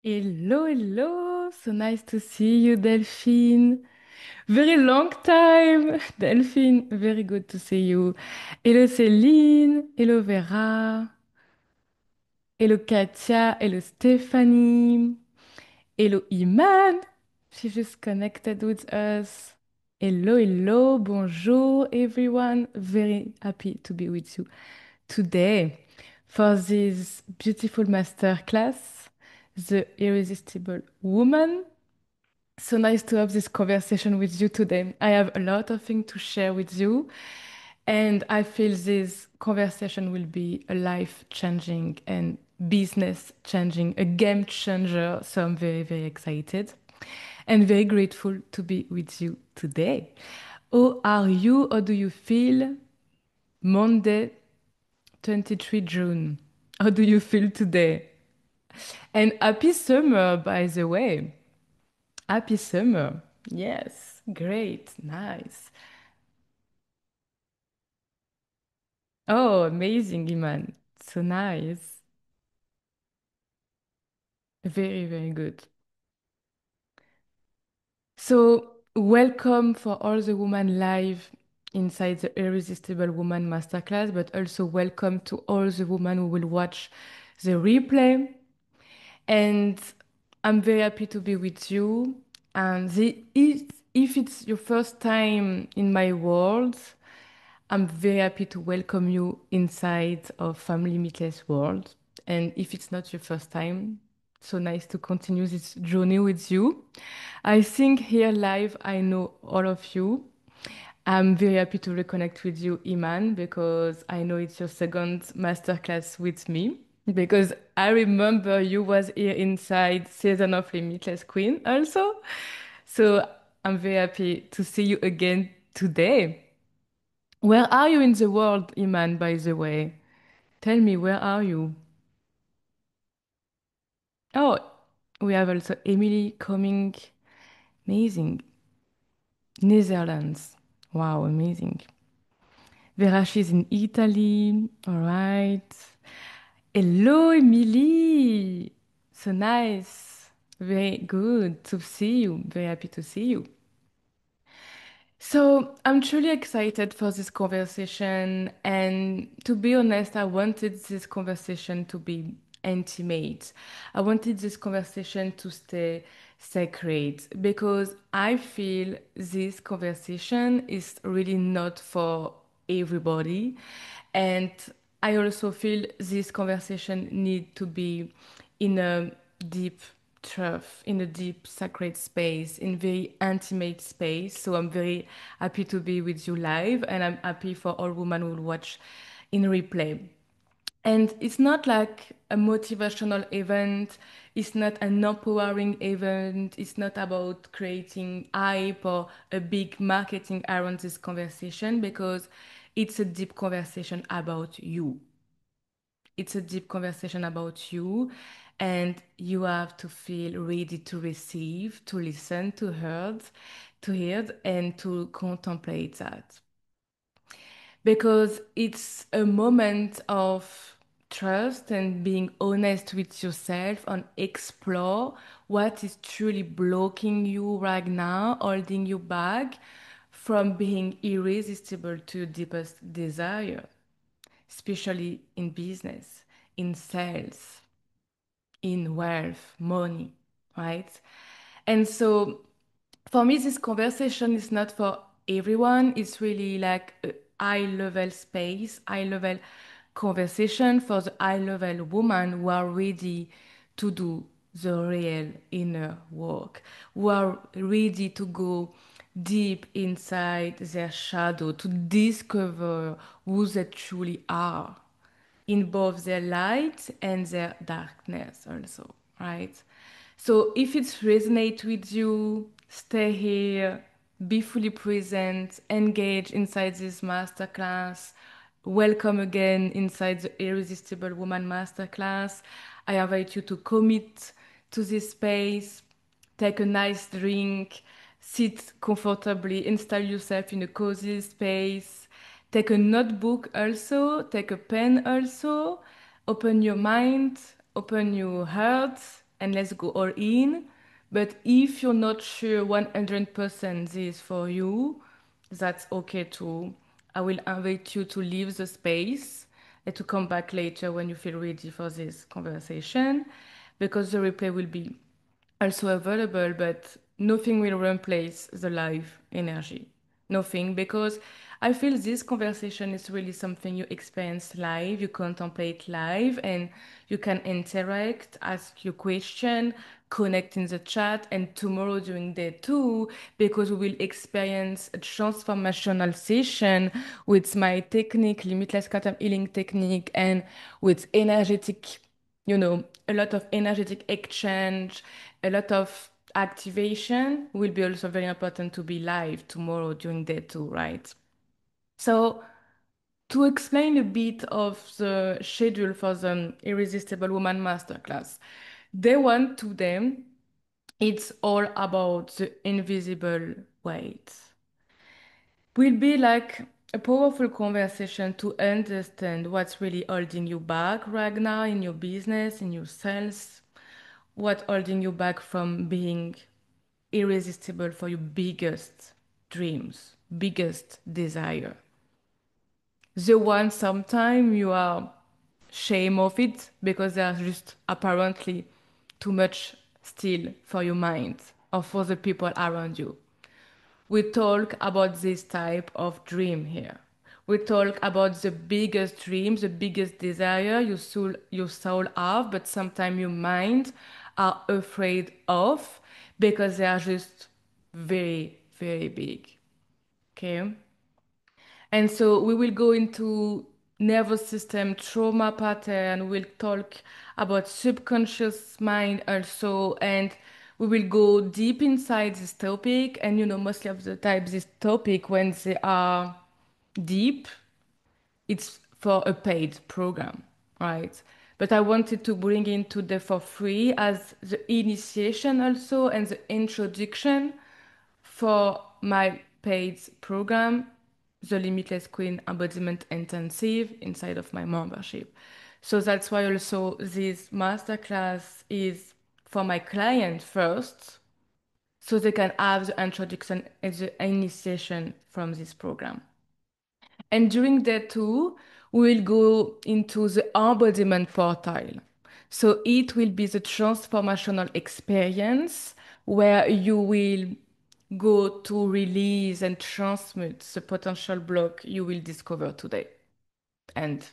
Hello, hello. So nice to see you, Delphine. Very long time, Delphine. Very good to see you. Hello, Céline. Hello, Vera. Hello, Katia. Hello, Stephanie. Hello, Iman. She just connected with us. Hello, hello. Bonjour, everyone. Very happy to be with you today for this beautiful masterclass, The Irresistible Woman. So nice to have this conversation with you today. I have a lot of things to share with you, and I feel this conversation will be a life-changing and business-changing, a game changer. So I'm very, very excited and very grateful to be with you today. How are you? How do you feel? Monday, 23 June. How do you feel today? And happy summer, by the way. Happy summer. Yes, great, nice. Oh, amazing, Iman. So nice. Very, very good. So, welcome for all the women live inside the Irresistible Woman Masterclass, but also welcome to all the women who will watch the replay. And I'm very happy to be with you. And if it's your first time in my world, I'm very happy to welcome you inside of Family Limitless World. And if it's not your first time, so nice to continue this journey with you. I think here live, I know all of you. I'm very happy to reconnect with you, Iman, because I know it's your second masterclass with me. Because I remember you was here inside Season of Limitless Queen also. So I'm very happy to see you again today. Where are you in the world, Iman, by the way? Tell me, where are you? Oh, we have also Emily coming. Amazing. Netherlands. Wow, amazing. Vera, she's in Italy. All right. Hello, Emily. So nice. Very good to see you. Very happy to see you. So I'm truly excited for this conversation. And to be honest, I wanted this conversation to be intimate. I wanted this conversation to stay sacred because I feel this conversation is really not for everybody. And I also feel this conversation need to be in a deep truth, in a deep sacred space, in very intimate space. So I'm very happy to be with you live, and I'm happy for all women who will watch in replay. And it's not like a motivational event. It's not an empowering event. It's not about creating hype or a big marketing around this conversation because it's a deep conversation about you. It's a deep conversation about you, and you have to feel ready to receive, to listen, to hear, and to contemplate that because it's a moment of trust and being honest with yourself and explore what is truly blocking you right now, holding you back from being irresistible to your deepest desire, especially in business, in sales, in wealth, money, right? And so for me, this conversation is not for everyone. It's really like a high level space, high level conversation for the high level women who are ready to do the real inner work, who are ready to go deep inside their shadow to discover who they truly are in both their light and their darkness also, right? So if it resonates with you, stay here, be fully present, engage inside this masterclass. Welcome again inside the Irresistible Woman Masterclass. I invite you to commit to this space, take a nice drink, sit comfortably, install yourself in a cozy space, take a notebook also, take a pen also, open your mind, open your heart, and let's go all in. But if you're not sure 100% this is for you, that's okay too. I will invite you to leave the space and to come back later when you feel ready for this conversation because the replay will be also available, but nothing will replace the live energy. Nothing, because I feel this conversation is really something you experience live, you contemplate live, and you can interact, ask your question, connect in the chat, and tomorrow during day two, because we will experience a transformational session with my technique, limitless quantum healing technique, and with energetic a lot of energetic exchange, a lot of activation will be also very important to be live tomorrow during day two, right? So, to explain a bit of the schedule for the Irresistible Woman Masterclass, day one to them, it's all about the invisible weight. Will be like a powerful conversation to understand what's really holding you back right now in your business, in your sales, what holding you back from being irresistible for your biggest dreams, biggest desire. The one sometimes you are shame of it because there's just apparently too much still for your mind or for the people around you. We talk about this type of dream here. We talk about the biggest dream, the biggest desire your soul have, but sometimes your mind are afraid of because they are just very, very big. Okay? And so we will go into nervous system trauma pattern. We'll talk about subconscious mind also, and we will go deep inside this topic. And mostly of the time, this topic when they are deep, it's for a paid program, right? But I wanted to bring in today for free as the initiation also and the introduction for my paid program, the Limitless Queen Embodiment Intensive inside of my membership. So that's why also this masterclass is for my client first, so they can have the introduction and the initiation from this program. And during that too, we will go into the embodiment portal. So it will be the transformational experience where you will go to release and transmute the potential block you will discover today and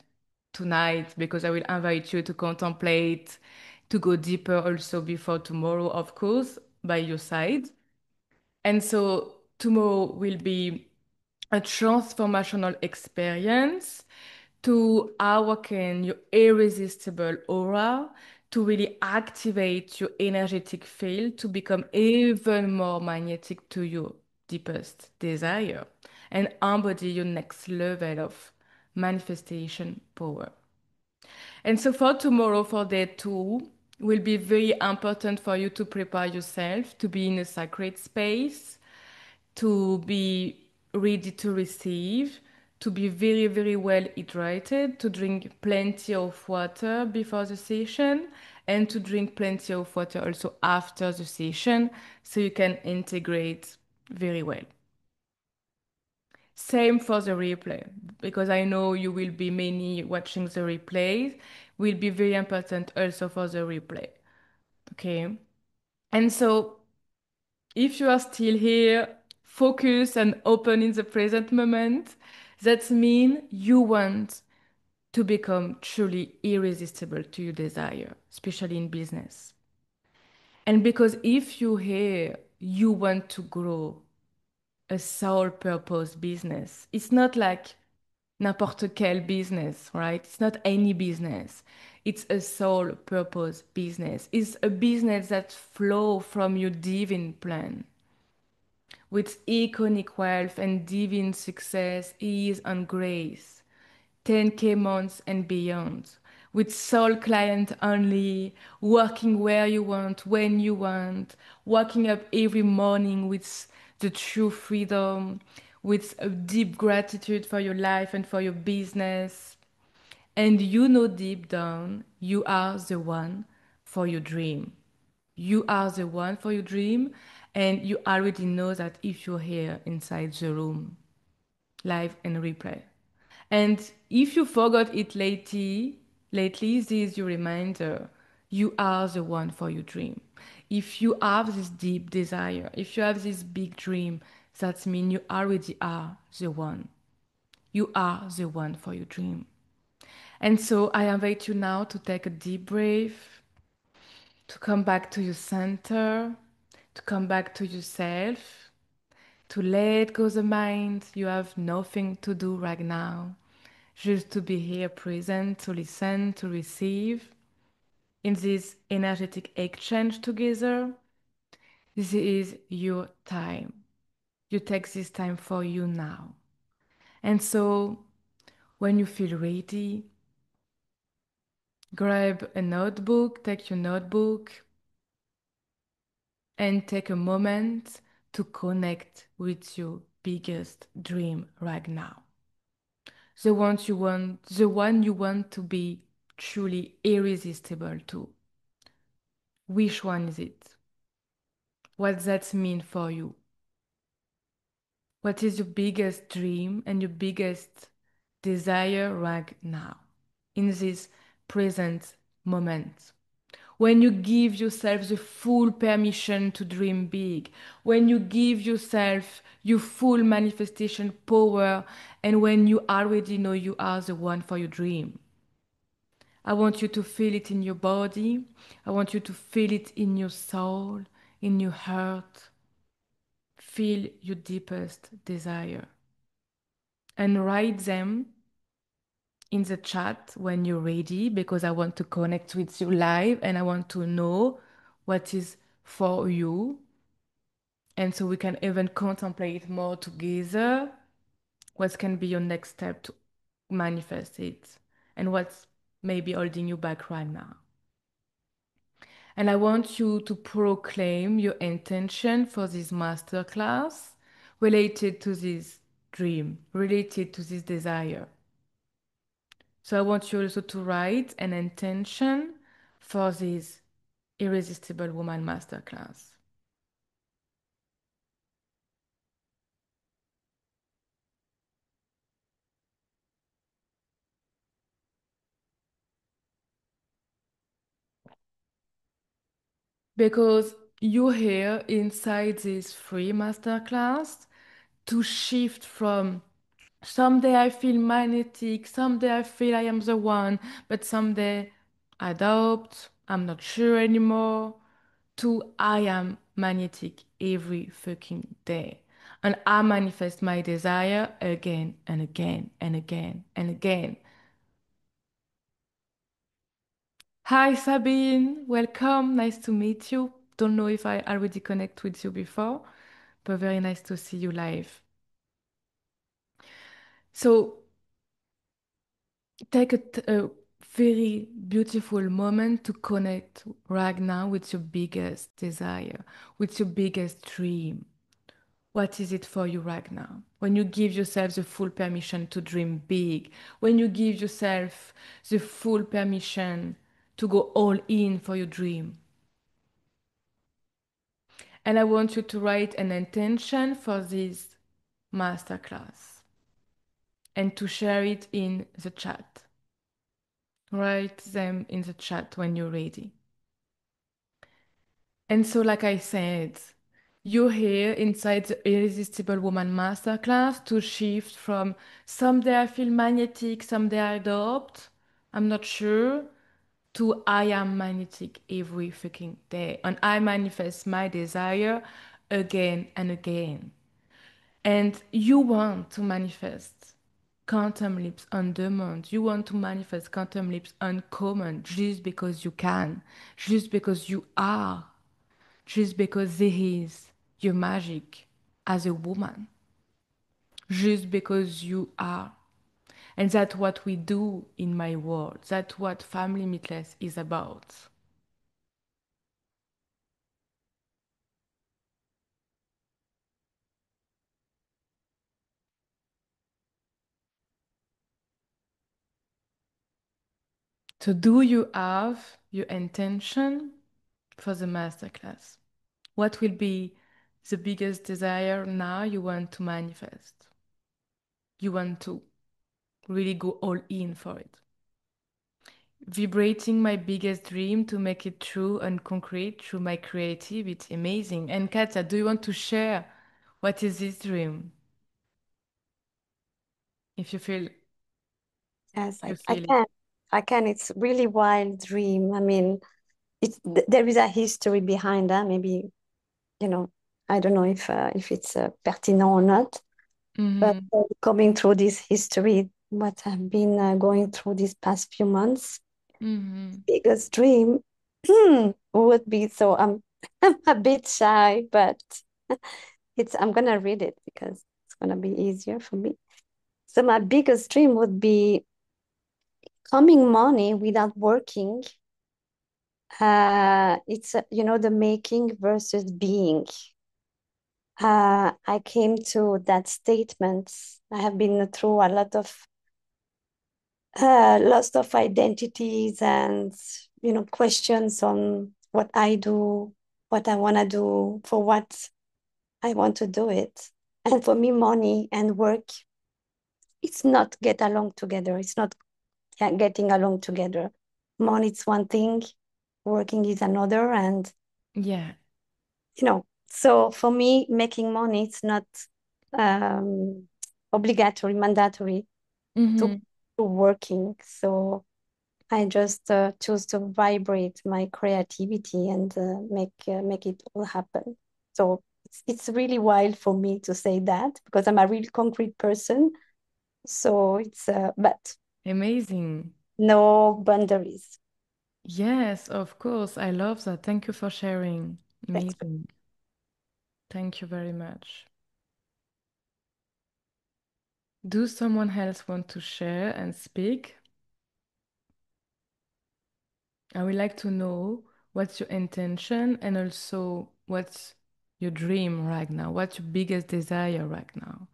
tonight, because I will invite you to contemplate, to go deeper also before tomorrow, of course, by your side. And so tomorrow will be a transformational experience to awaken your irresistible aura, to really activate your energetic field, to become even more magnetic to your deepest desire and embody your next level of manifestation power. And so for tomorrow, for day two, will be very important for you to prepare yourself to be in a sacred space, to be ready to receive, to be very, very well hydrated, to drink plenty of water before the session, and to drink plenty of water also after the session so you can integrate very well. Same for the replay, because I know you will be many watching the replay, will be very important also for the replay. Okay. And so if you are still here, focus and open in the present moment, that means you want to become truly irresistible to your desire, especially in business. And because if you here, you want to grow a sole purpose business, it's not like n'importe quel business, right? It's not any business. It's a sole purpose business. It's a business that flow from your divine plan with iconic wealth and divine success, ease and grace, 10K months and beyond, with sole client only, working where you want, when you want, waking up every morning with the true freedom, with a deep gratitude for your life and for your business. And you know deep down, you are the one for your dream. You are the one for your dream, and you already know that if you're here inside the room, live and replay. And if you forgot it lately, this is your reminder. You are the one for your dream. If you have this deep desire, if you have this big dream, that means you already are the one. You are the one for your dream. And so I invite you now to take a deep breath, to come back to your center, to come back to yourself, to let go the mind. You have nothing to do right now. Just to be here present, to listen, to receive in this energetic exchange together. This is your time. You take this time for you now. And so when you feel ready, grab a notebook, take your notebook, and take a moment to connect with your biggest dream right now. The one you want to be truly irresistible to. Which one is it? What does that mean for you? What is your biggest dream and your biggest desire right now in this present moment? When you give yourself the full permission to dream big, when you give yourself your full manifestation power, and when you already know you are the one for your dream. I want you to feel it in your body. I want you to feel it in your soul, in your heart. Feel your deepest desire and write them in the chat when you're ready because I want to connect with you live and I want to know what is for you. And so we can even contemplate more together what can be your next step to manifest it and what's maybe holding you back right now. And I want you to proclaim your intention for this masterclass related to this dream, related to this desire. So I want you also to write an intention for this Irresistible Woman Masterclass. Because you're here inside this free masterclass to shift from someday I feel magnetic, someday I feel I am the one, but someday I doubt, I'm not sure anymore, to I am magnetic every fucking day. And I manifest my desire again and again and again and again. Hi Sabine, welcome, nice to meet you. Don't know if I already connect with you before, but very nice to see you live. So take a very beautiful moment to connect right now with your biggest desire, with your biggest dream. What is it for you right now? When you give yourself the full permission to dream big, when you give yourself the full permission to go all in for your dream. And I want you to write an intention for this masterclass and to share it in the chat. Write them in the chat when you're ready. And so, like I said, you're here inside the Irresistible Woman Masterclass to shift from someday I feel magnetic, someday I adopt, I'm not sure, to I am magnetic every fucking day. And I manifest my desire again and again. And you want to manifest quantum leaps on demand. You want to manifest quantum leaps uncommon just because you can, just because you are, just because there is your magic as a woman, just because you are. And that's what we do in my world. That's what Family Limitless is about. So do you have your intention? for the masterclass. What will be the biggest desire now you want to manifest? You want to really go all in for it. Vibrating my biggest dream to make it true and concrete through my creativity. Amazing. And Katja, do you want to share what is this dream? If you feel Yes, you I feel it. can. I can. It's really wild dream. I mean, there is a history behind that. Maybe, you know, I don't know if it's pertinent or not. But Mm-hmm. coming through this history, what I've been going through these past few months, Mm-hmm. biggest dream would be so I'm a bit shy, but it's I'm gonna read it because it's gonna be easier for me. So my biggest dream would be coming money without working. It's the making versus being. I came to that statement. I have been through a lot of lots of identities and questions on what I do, what I want to do, for what I want to do it. And for me, money and work, it's not get along together. It's not getting along together. Money is one thing, working is another, and Yeah. so for me, making money, it's not um, obligatory, mandatory to Mm-hmm. to working. So I just choose to vibrate my creativity and make it all happen. So it's really wild for me to say that because I'm a real concrete person. So it's but Amazing. no boundaries. Yes, of course. I love that. Thank you for sharing. That's Amazing. Thank you very much. Do someone else want to share and speak? I would like to know what's your intention and also what's your dream right now? What's your biggest desire right now?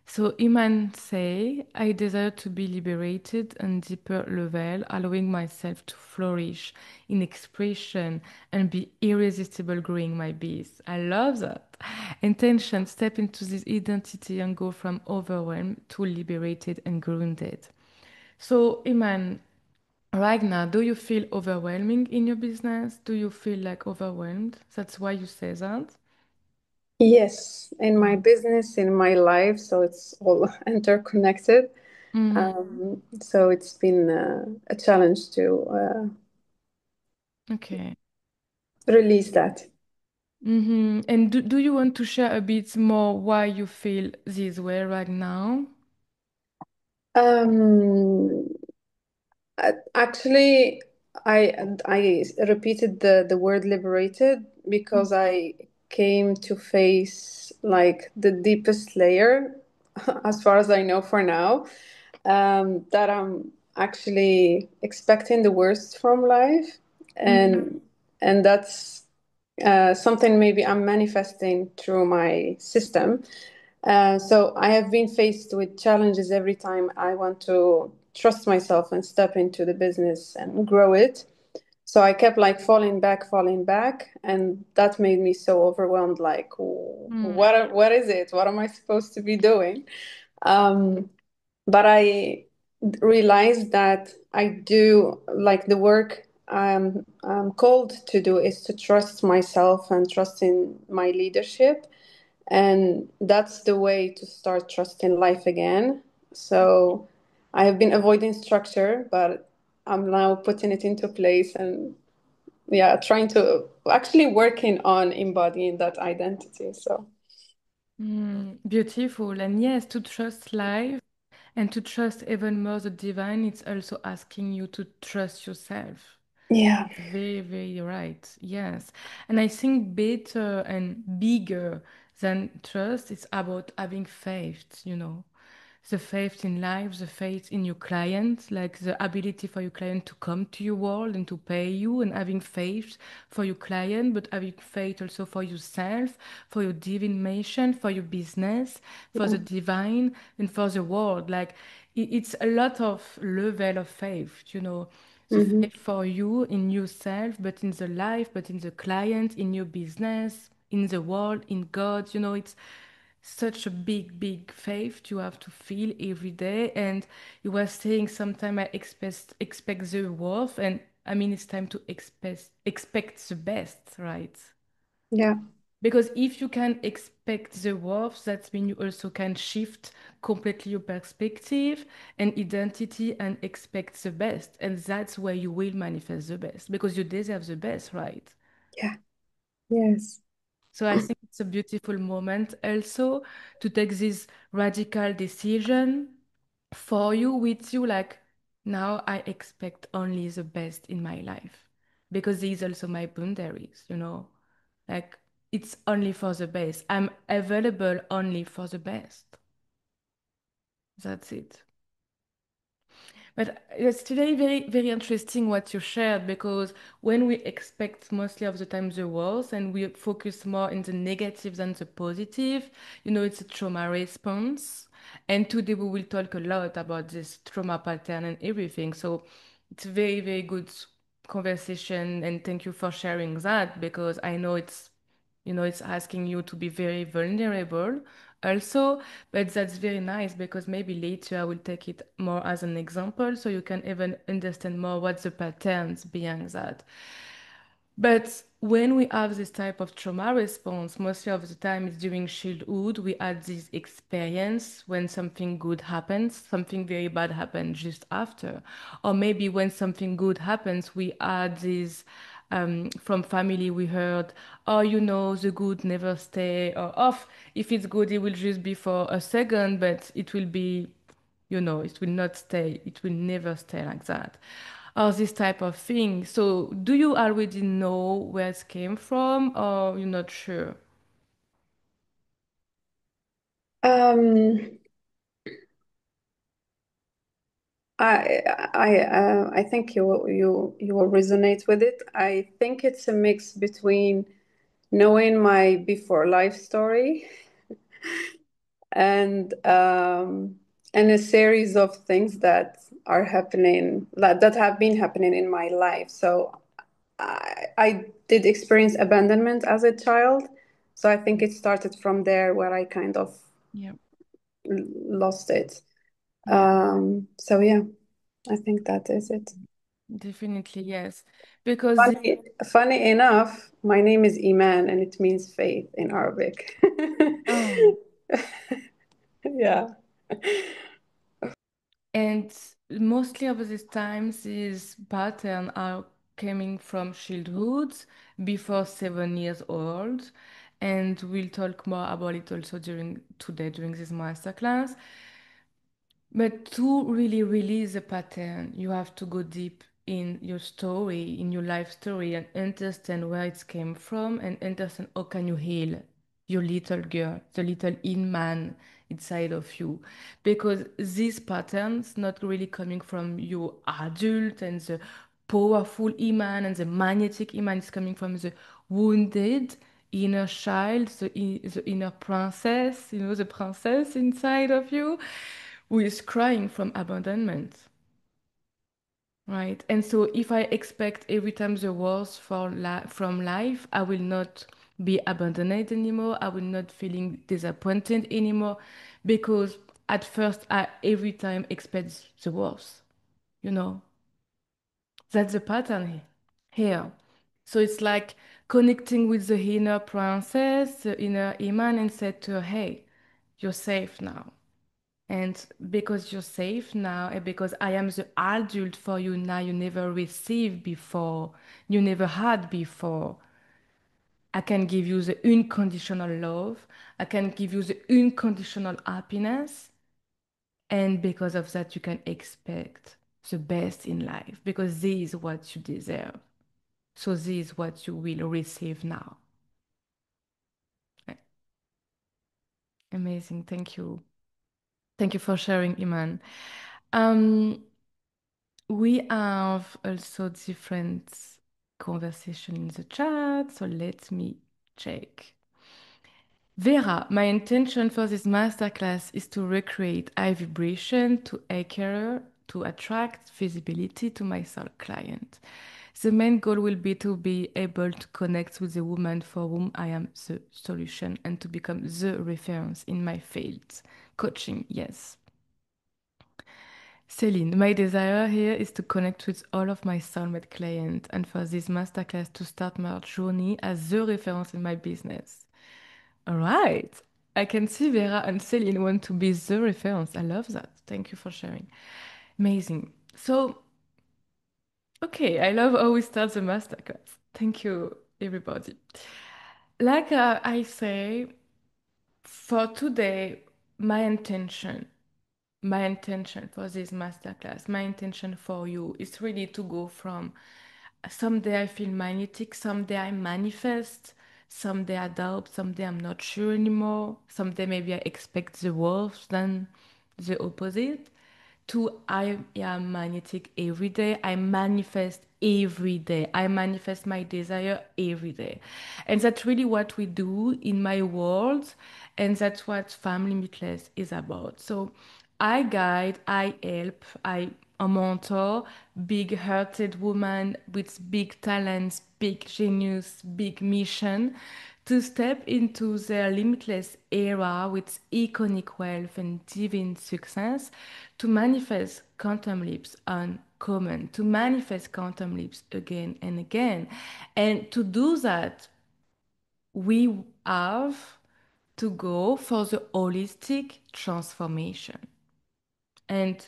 So Iman say, I desire to be liberated on deeper level, allowing myself to flourish in expression and be irresistible growing my bees. I love that. Intention, step into this identity and go from overwhelmed to liberated and grounded. So Iman, right now, do you feel overwhelming in your business? Do you feel like overwhelmed? That's why you say that? Yes, in my business, in my life, so it's all interconnected. Mm-hmm. So it's been a challenge to Okay. release that. Mm-hmm. And do you want to share a bit more why you feel this way right now? Um, Actually, I repeated the word liberated because I came to face like the deepest layer, as far as I know for now, that I'm actually expecting the worst from life, Mm-hmm. and that's something maybe I'm manifesting through my system. So I have been faced with challenges every time I want to trust myself and step into the business and grow it. So I kept like falling back, and that made me so overwhelmed. Like, what is it? What am I supposed to be doing? Um, but I realized that I do like the work I'm called to do is to trust myself and trust in my leadership, and that's the way to start trusting life again. So I have been avoiding structure, but I'm now putting it into place and yeah, trying to actually working on embodying that identity. So Beautiful. And yes, to trust life and to trust even more the divine, it's also asking you to trust yourself. yeah. It's very, very right. Yes. And I think better and bigger than trust, it's about having faith, the faith in life, the faith in your client, like the ability for your client to come to your world and to pay you, and having faith for your client, but having faith also for yourself, for your divine mission, for your business, for the divine, and for the world. Like it's a lot of level of faith. The Mm-hmm. faith for you in yourself, but in the life, but in the client, in your business, in the world, in God. It's such a big, big faith you have to feel every day. And you were saying sometimes I expect the worst, and I mean it's time to expect the best, right? Yeah. Because if you can expect the worst, that means you also can shift completely your perspective and identity and expect the best. And that's where you will manifest the best because you deserve the best, right? Yeah. Yes. So I think it's a beautiful moment also to take this radical decision for you, with you, like now I expect only the best in my life because these also my boundaries. Like it's only for the best. I'm available only for the best. That's it. But it's today very, very interesting what you shared because when we expect mostly of the time the worst and we focus more in the negative than the positive, it's a trauma response. And today we will talk a lot about this trauma pattern and everything. So it's very, very good conversation and thank you for sharing that because I know it's asking you to be very vulnerable also, but that's very nice because maybe later I will take it more as an example so you can even understand more what the patterns behind that. But when we have this type of trauma response, mostly of the time it's during childhood, we had this experience when something good happens, something very bad happens just after. Or maybe when something good happens, we had this from family we heard, oh, the good never stay, or off, if it's good, it will just be for a second, but it will be it will not stay. It will never stay like that. Or this type of thing. So, do you already know where it came from, or you're not sure? Um, I think you will resonate with it. I think it's a mix between knowing my before life story and a series of things that are happening that have been happening in my life. So I did experience abandonment as a child. So I think it started from there where I kind of Yeah, lost it. yeah, So yeah, I think that is it. definitely yes. Because Funny enough, my name is Iman and it means faith in Arabic. oh, Yeah. and mostly of these times, these patterns are coming from childhood before 7 years old, and we'll talk more about it also during this masterclass. But to really release a pattern, you have to go deep in your story, in your life story, and understand where it came from and understand how can you heal your little girl, the little in man inside of you. Because these patterns not really coming from your adult and the powerful Iman and the magnetic Iman is coming from the wounded inner child, the inner princess, the princess inside of you who is crying from abandonment, right? And so if I expect every time the worst from life, I will not be abandoned anymore. I will not feeling disappointed anymore because at first I every time expect the worst, you know. That's the pattern here. So it's like connecting with the inner princess, the inner Iman, and said to her, hey, you're safe now. And because you're safe now, and because I am the adult for you now, you never received before, you never had before. I can give you the unconditional love. I can give you the unconditional happiness. And because of that, you can expect the best in life because this is what you deserve. So this is what you will receive now. Amazing. Thank you. Thank you for sharing, Iman. Um, we have also different conversation in the chat, so let me check. Vera, my intention for this masterclass is to recreate high vibration to to attract visibility to my soul client. The main goal will be to be able to connect with the woman for whom I am the solution and to become the reference in my field. Coaching, yes. Celine, my desire here is to connect with all of my soulmate clients and for this masterclass to start my journey as the reference in my business. All right. I can see Vera and Celine want to be the reference. I love that. Thank you for sharing. Amazing. So, okay, I love how we start the masterclass. Thank you, everybody. Like I say, for today, my intention my intention for this masterclass, my intention for you is really to go from someday I feel magnetic, someday I manifest, someday I doubt, someday I'm not sure anymore, someday maybe I expect the worst than the opposite, to I am magnetic every day. I manifest every day. I manifest my desire every day. And that's really what we do in my world. And that's what Family Limitless is about. So I guide, I help, I a mentor, big hearted woman with big talents, big genius, big mission to step into their limitless era with iconic wealth and divine success, to manifest quantum leaps uncommon, to manifest quantum leaps again and again. And to do that, we have to go for the holistic transformation. And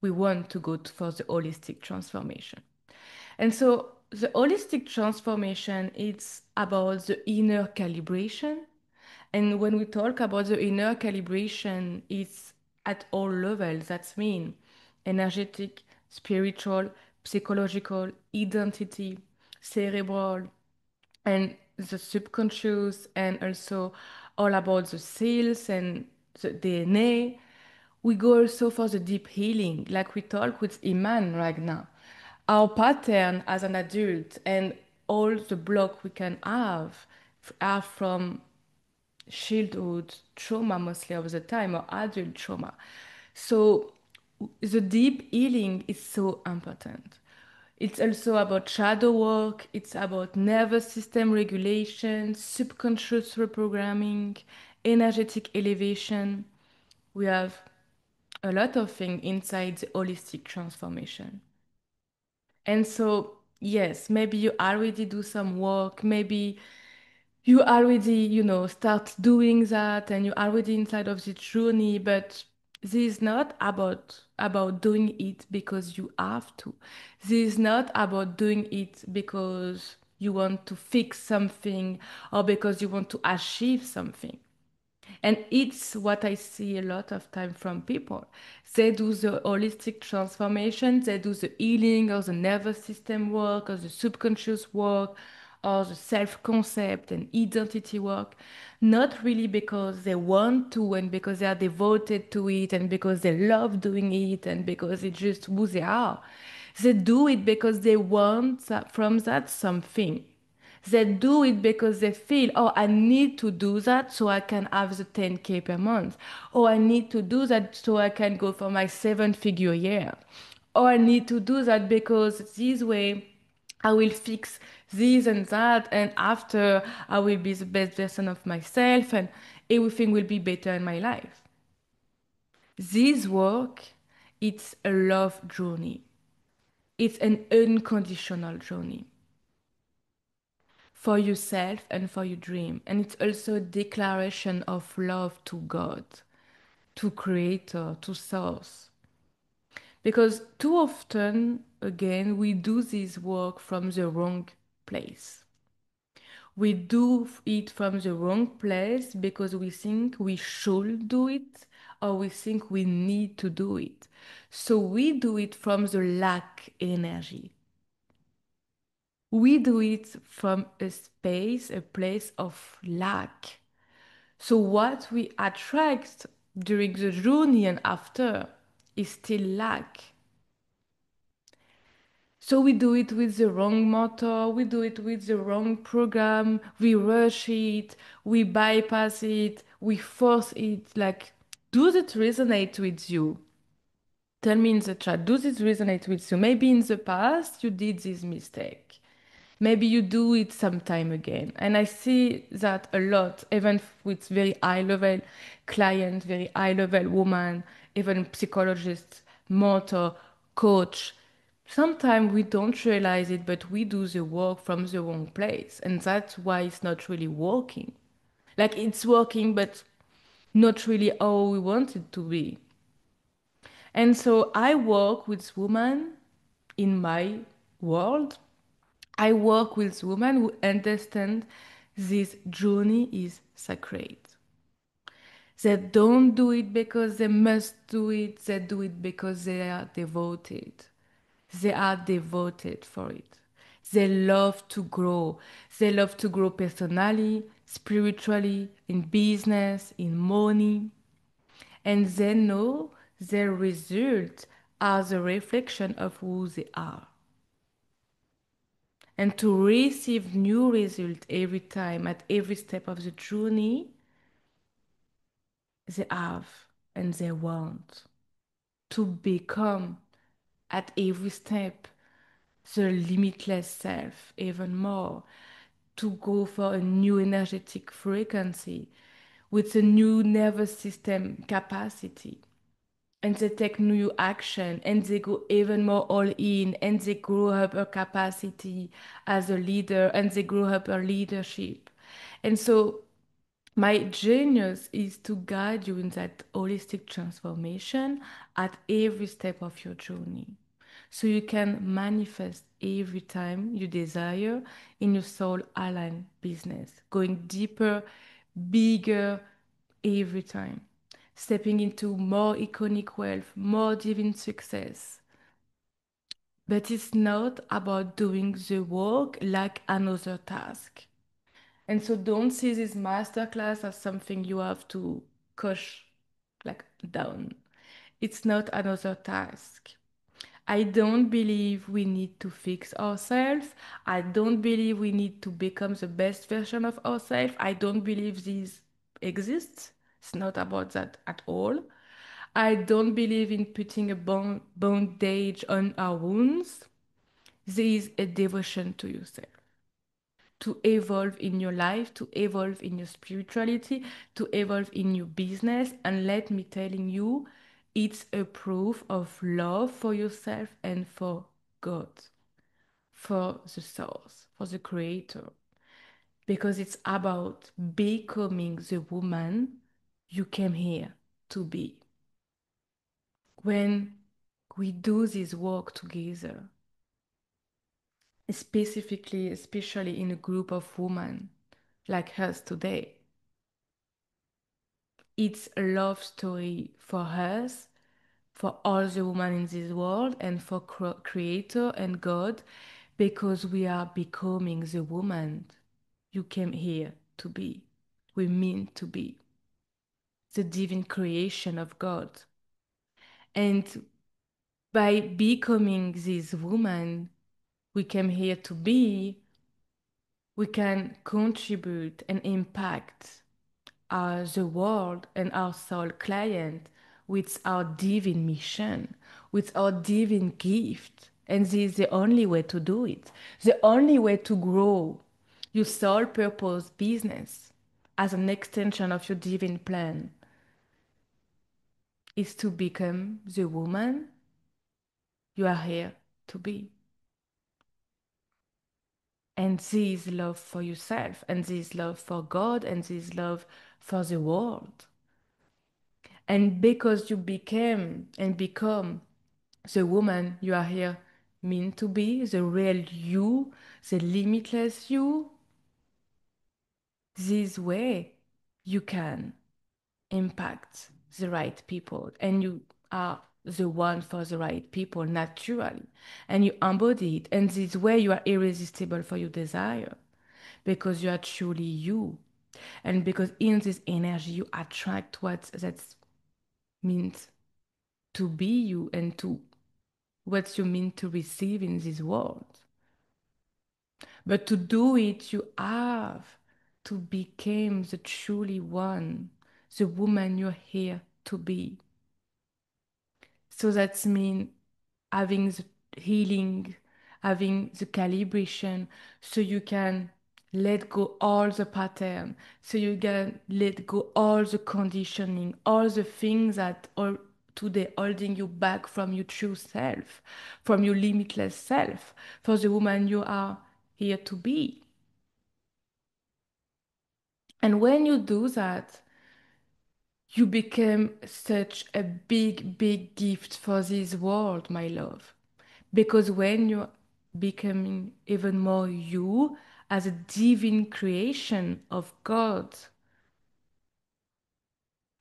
we want to go for the holistic transformation. And so the holistic transformation, it's about the inner calibration. And when we talk about the inner calibration, it's at all levels. That's mean energetic, spiritual, psychological, identity, cerebral, and the subconscious, and also all about the cells and the DNA. We go also for the deep healing, like we talk with Iman right now. Our pattern as an adult and all the block we can have are from childhood trauma mostly of the time or adult trauma. So the deep healing is so important. It's also about shadow work, it's about nervous system regulation, subconscious reprogramming, energetic elevation. We have a lot of things inside the holistic transformation. And so, yes, maybe you already do some work, maybe you already, start doing that and you're already inside of the journey, but this is not about doing it because you have to. This is not about doing it because you want to fix something or because you want to achieve something. And it's what I see a lot of time from people. They do the holistic transformation, they do the healing or the nervous system work or the subconscious work or the self-concept and identity work, not really because they want to and because they are devoted to it and because they love doing it and because it's just who they are. They do it because they want from that something. They do it because they feel, oh, I need to do that so I can have the 10K per month. Or I need to do that so I can go for my 7-figure year. Or I need to do that because this way I will fix this and that, and after I will be the best version of myself, and everything will be better in my life. This work, it's a love journey. It's an unconditional journey for yourself and for your dream. And it's also a declaration of love to God, to Creator, to Source. Because too often, again, we do this work from the wrong place. We do it from the wrong place because we think we should do it or we think we need to do it. So we do it from the lack energy. We do it from a space, a place of lack. So what we attract during the journey and after is still lack. So we do it with the wrong motor, we do it with the wrong program, we rush it, we bypass it, we force it. Like, does it resonate with you? Tell me in the chat, does this resonate with you? Maybe in the past you did this mistake. Maybe you do it sometime again. And I see that a lot, even with very high level clients, very high level woman, even psychologists, mentor, coach. Sometimes we don't realize it, but we do the work from the wrong place. And that's why it's not really working. Like it's working, but not really how we want it to be. And so I work with women in my world. I work with women who understand this journey is sacred. They don't do it because they must do it, they do it because they are devoted. They are devoted for it. They love to grow. They love to grow personally, spiritually, in business, in money. And they know their results are the reflection of who they are. And to receive new results every time at every step of the journey, they have and they want to become at every step the limitless self even more, to go for a new energetic frequency with a new nervous system capacity. And they take new action and they go even more all in and they grow up her capacity as a leader and they grow up her leadership. And so my genius is to guide you in that holistic transformation at every step of your journey. So you can manifest every time you desire in your soul aligned business, going deeper, bigger every time, stepping into more iconic wealth, more divine success. But it's not about doing the work like another task. And so don't see this masterclass as something you have to push like down. It's not another task. I don't believe we need to fix ourselves. I don't believe we need to become the best version of ourselves. I don't believe this exists. It's not about that at all. I don't believe in putting a bondage on our wounds. There is a devotion to yourself to evolve in your life, to evolve in your spirituality, to evolve in your business. And let me telling you, it's a proof of love for yourself and for God, for the source, for the creator. Because it's about becoming the woman you came here to be. When we do this work together, specifically, especially in a group of women like us today, it's a love story for us, for all the women in this world, and for Creator and God, because we are becoming the woman you came here to be. We mean to be the divine creation of God. And by becoming this woman we came here to be, we can contribute and impact the world and our soul client with our divine mission, with our divine gift. And this is the only way to do it. The only way to grow your soul purpose business as an extension of your divine plan is to become the woman you are here to be. And this love for yourself, and this love for God, and this love for the world. And because you became and become the woman you are here meant to be, the real you, the limitless you, this way you can impact the right people. And you are the one for the right people naturally. And you embody it. And this way you are irresistible for your desire because you are truly you. And because in this energy you attract what that means to be you and to what you mean to receive in this world. But to do it, you have to become the truly one, the woman you're here to be. So that's mean having the healing, having the calibration, so you can let go all the pattern, so you can let go all the conditioning, all the things that are today holding you back from your true self, from your limitless self, for the woman you are here to be. And when you do that, you become such a big, big gift for this world, my love. Because when you're becoming even more you as a divine creation of God,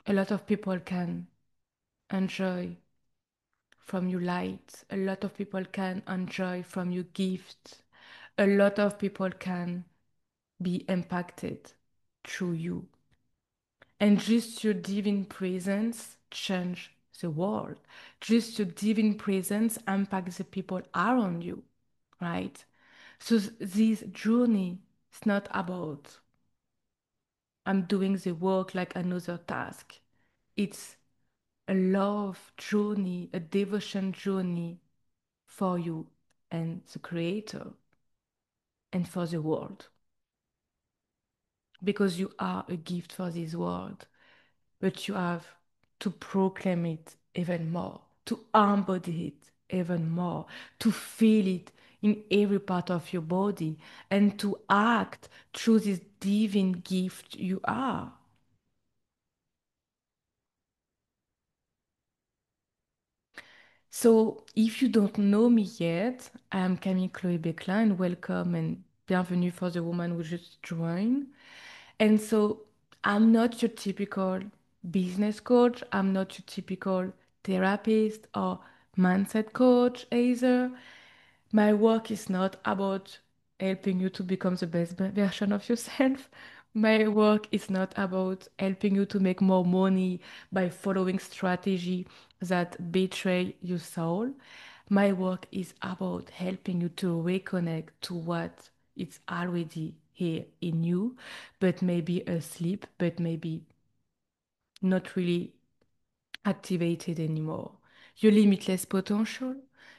a lot of people can enjoy from your light. A lot of people can enjoy from your gift. A lot of people can be impacted through you. And just your divine presence change the world. Just your divine presence impacts the people around you, right? So this journey is not about I'm doing the work like another task. It's a love journey, a devotion journey for you and the Creator and for the world. Because you are a gift for this world, but you have to proclaim it even more, to embody it even more, to feel it in every part of your body, and to act through this divine gift you are. So, if you don't know me yet, I'm Camille Chloé Beclin, welcome and bienvenue for the woman who just joined. And so, I'm not your typical business coach, I'm not your typical therapist or mindset coach either. My work is not about helping you to become the best version of yourself. My work is not about helping you to make more money by following strategy that betray your soul. My work is about helping you to reconnect to what is already here in you, but maybe asleep, but maybe not really activated anymore. Your limitless potential,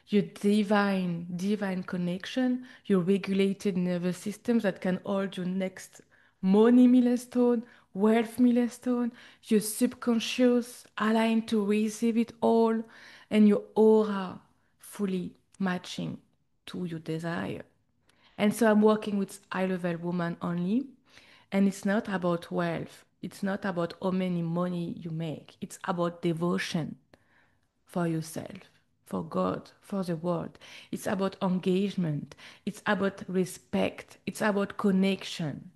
your divine connection, your regulated nervous system that can hold your next money milestone, wealth milestone, your subconscious aligned to receive it all, and your aura fully matching to your desire. And so I'm working with high level women only. And it's not about wealth. It's not about how many money you make. It's about devotion for yourself, for God, for the world. It's about engagement. It's about respect. It's about connection.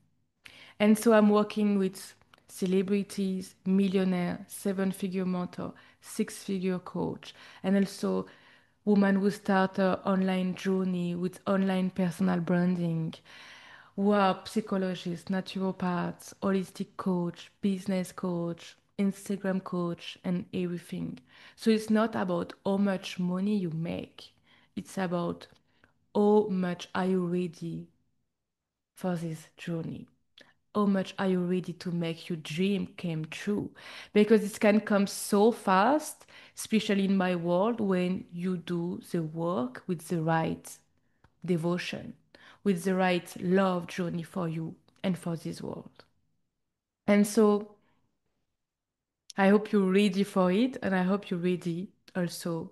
And so I'm working with celebrities, millionaire, seven-figure mentor, six-figure coach, and also women who start a online journey with online personal branding, who are psychologists, naturopaths, holistic coach, business coach, Instagram coach, and everything. So it's not about how much money you make. It's about how much are you ready for this journey? How much are you ready to make your dream come true? Because it can come so fast, especially in my world, when you do the work with the right devotion, with the right love journey for you and for this world. And so I hope you're ready for it, and I hope you're ready also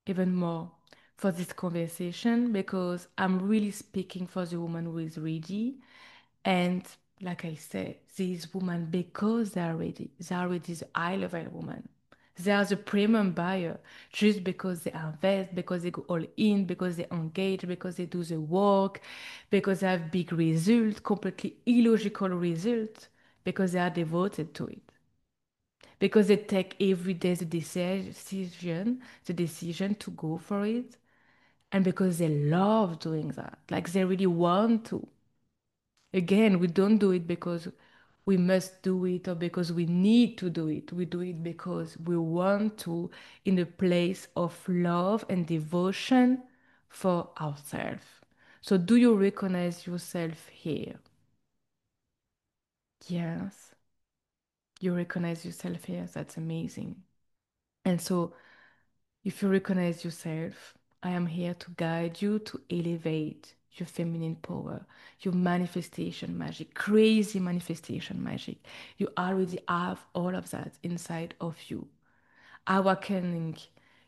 even more for this conversation because I'm really speaking for the woman who is ready. And like I said, these women, because they are ready the high level woman. They are the premium buyer just because they invest, because they go all in, because they engage, because they do the work, because they have big results, completely illogical results, because they are devoted to it. Because they take every day the decision to go for it, and because they love doing that, like they really want to. Again, we don't do it because we must do it or because we need to do it. We do it because we want to in a place of love and devotion for ourselves. So, do you recognize yourself here? Yes, you recognize yourself here. That's amazing. And so, If you recognize yourself, I am here to guide you to elevate your feminine power, your manifestation magic, crazy manifestation magic. You already have all of that inside of you. Awakening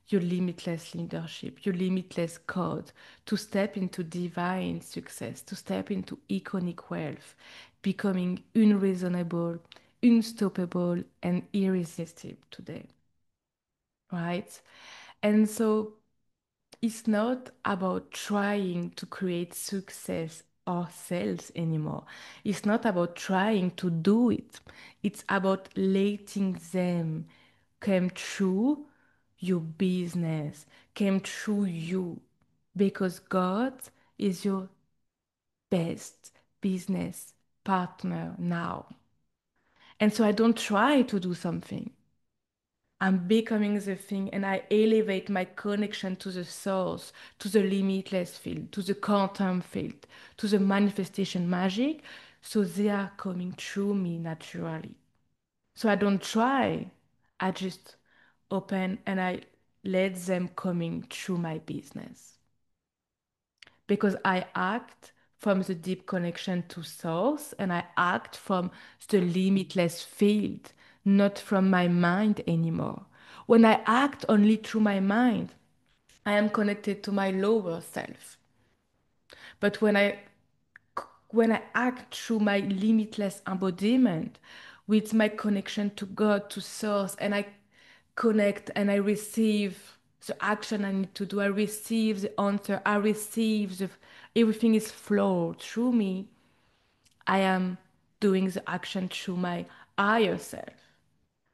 your limitless leadership, your limitless code to step into divine success, to step into iconic wealth, becoming unreasonable, unstoppable, and irresistible today, right? And so it's not about trying to create success ourselves anymore. It's not about trying to do it. It's about letting them come through your business, come through you. Because God is your best business partner now. And so I don't try to do something. I'm becoming the thing and I elevate my connection to the source, to the limitless field, to the quantum field, to the manifestation magic. So they are coming through me naturally. So I don't try. I just open and I let them coming through my business. Because I act from the deep connection to source and I act from the limitless field, not from my mind anymore. When I act only through my mind, I am connected to my lower self. But when I act through my limitless embodiment with my connection to God, to source, and I connect and I receive the action I need to do, I receive the answer, I receive everything is flowed through me. I am doing the action through my higher self.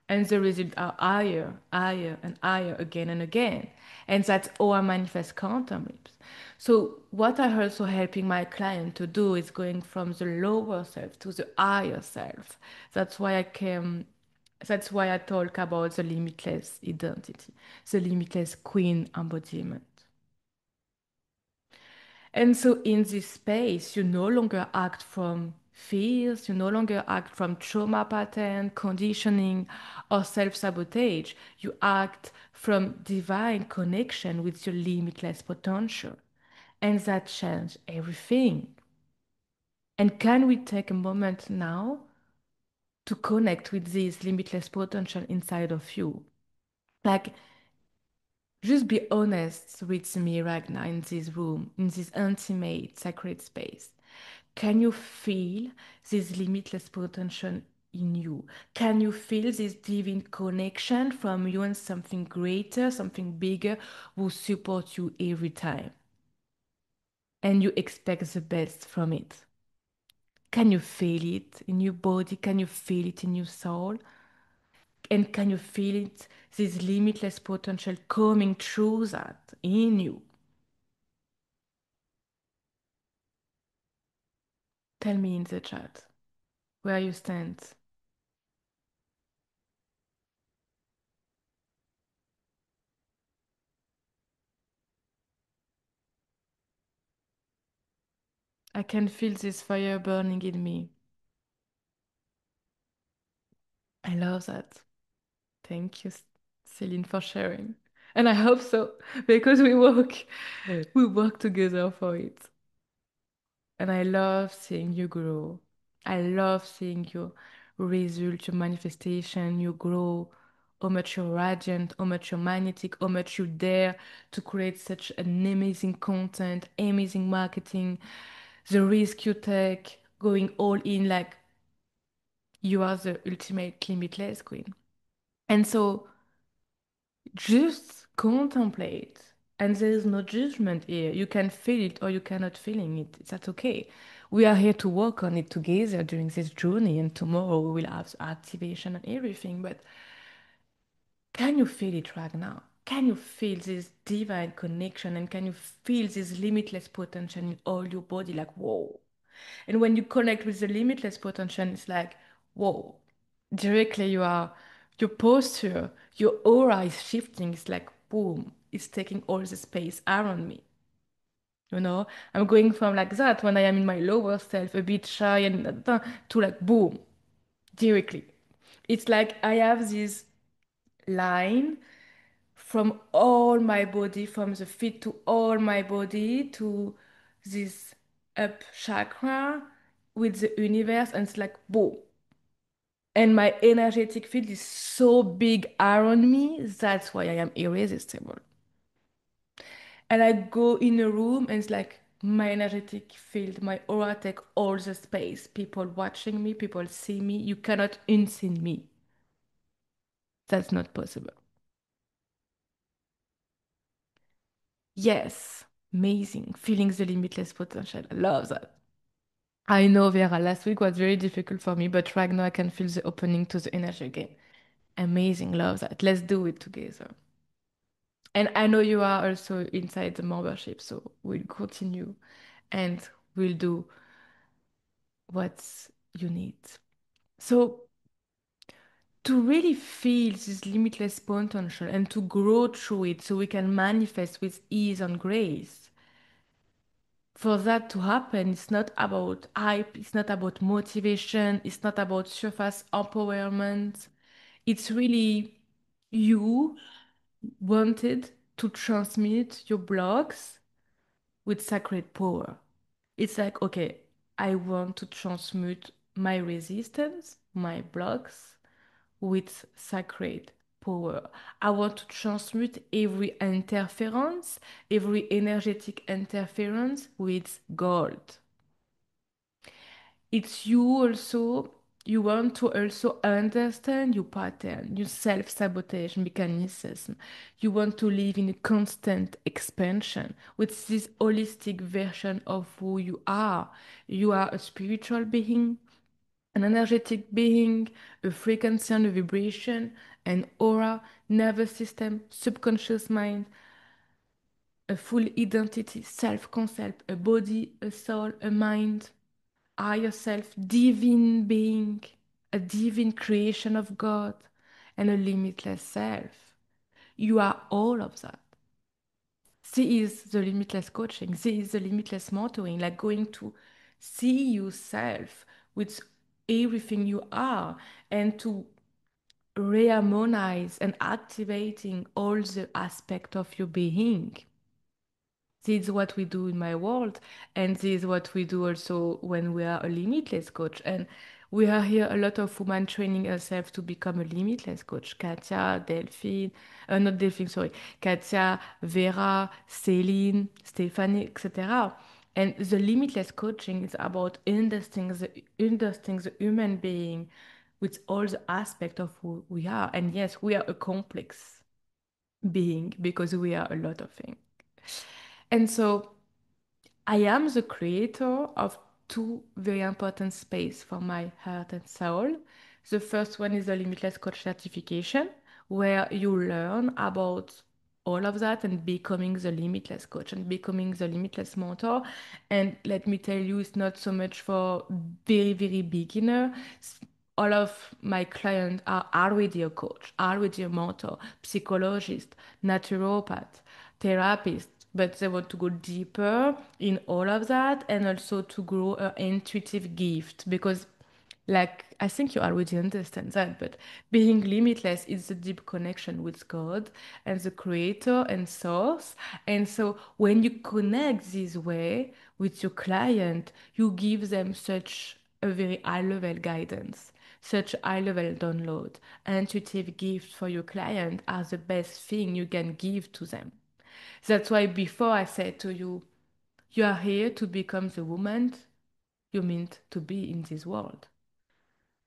And the results are higher, higher, and higher again and again. And that's how I manifest quantum leaps. So what I also helping my client to do is going from the lower self to the higher self. That's why I came, that's why I talk about the limitless identity, the limitless queen embodiment. And so in this space, you no longer act from fears, you no longer act from trauma pattern, conditioning, or self-sabotage. You act from divine connection with your limitless potential. And that changed everything. And can we take a moment now to connect with this limitless potential inside of you? Like, just be honest with me right now in this room, in this intimate, sacred space. Can you feel this limitless potential in you? Can you feel this divine connection from you and something greater, something bigger will support you every time? And you expect the best from it. Can you feel it in your body? Can you feel it in your soul? And can you feel it, this limitless potential coming through that in you? Tell me in the chat where you stand. I can feel this fire burning in me. I love that. Thank you, Celine, for sharing. And I hope so, because we work together for it. And I love seeing you grow. I love seeing your result, your manifestation, you grow, how much you're radiant, how much you're magnetic, how much you dare to create such an amazing content, amazing marketing, the risk you take, going all in like you are the ultimate limitless queen. And so just contemplate. And there is no judgment here. You can feel it or you cannot feeling it. That's okay. We are here to work on it together during this journey, and tomorrow we will have activation and everything. But can you feel it right now? Can you feel this divine connection and can you feel this limitless potential in all your body? Like, whoa. And when you connect with the limitless potential, it's like, whoa, directly your posture, your aura is shifting. It's like, boom, it's taking all the space around me. You know, I'm going from like that when I am in my lower self, a bit shy and to like, boom, directly. It's like I have this line from all my body, from the feet to all my body to this up chakra with the universe, and it's like boom. And my energetic field is so big around me. That's why I am irresistible. And I go in a room and it's like my energetic field, my aura take all the space. People watching me, people see me. You cannot unseen me. That's not possible. Yes, amazing. Feeling the limitless potential. I love that. I know Vera, last week was very difficult for me, but right now I can feel the opening to the energy again. Amazing, love that. Let's do it together. And I know you are also inside the membership, so we'll continue and we'll do what you need. So, to really feel this limitless potential and to grow through it so we can manifest with ease and grace, for that to happen, it's not about hype, it's not about motivation, it's not about surface empowerment. It's really you wanted to transmit your blocks with sacred power. It's like, okay, I want to transmute my resistance, my blocks with sacred power. I want to transmute every interference, every energetic interference with gold. It's you also, you want to also understand your pattern, your self-sabotage mechanism. You want to live in a constant expansion with this holistic version of who you are. You are a spiritual being, an energetic being, a frequency and a vibration, an aura, nervous system, subconscious mind, a full identity, self-concept, a body, a soul, a mind are yourself, divine being, a divine creation of God, and a limitless self. You are all of that. This is the limitless coaching. This is the limitless mentoring, like going to see yourself with everything you are and to reharmonize and activating all the aspect of your being. This is what we do in my world, and this is what we do also when we are a limitless coach. And we are here a lot of women training ourselves to become a limitless coach. Katia, Delphine, not Delphine, sorry, Katia, Vera, Céline, Stephanie, etc. And the limitless coaching is about understanding the human being with all the aspects of who we are. And yes, we are a complex being because we are a lot of things. And so I am the creator of two very important space for my heart and soul. The first one is the Limitless Coach certification, where you learn about all of that and becoming the limitless coach and becoming the limitless mentor. And let me tell you, it's not so much for very, very beginner. All of my clients are already a coach, already a mentor, psychologist, naturopath, therapist, but they want to go deeper in all of that and also to grow an intuitive gift because like I think you already understand that, but being limitless is a deep connection with God and the creator and source. And so when you connect this way with your client, you give them such a very high level guidance, such high level download. Intuitive gift for your client are the best thing you can give to them. That's why before I said to you, you are here to become the woman you meant to be in this world.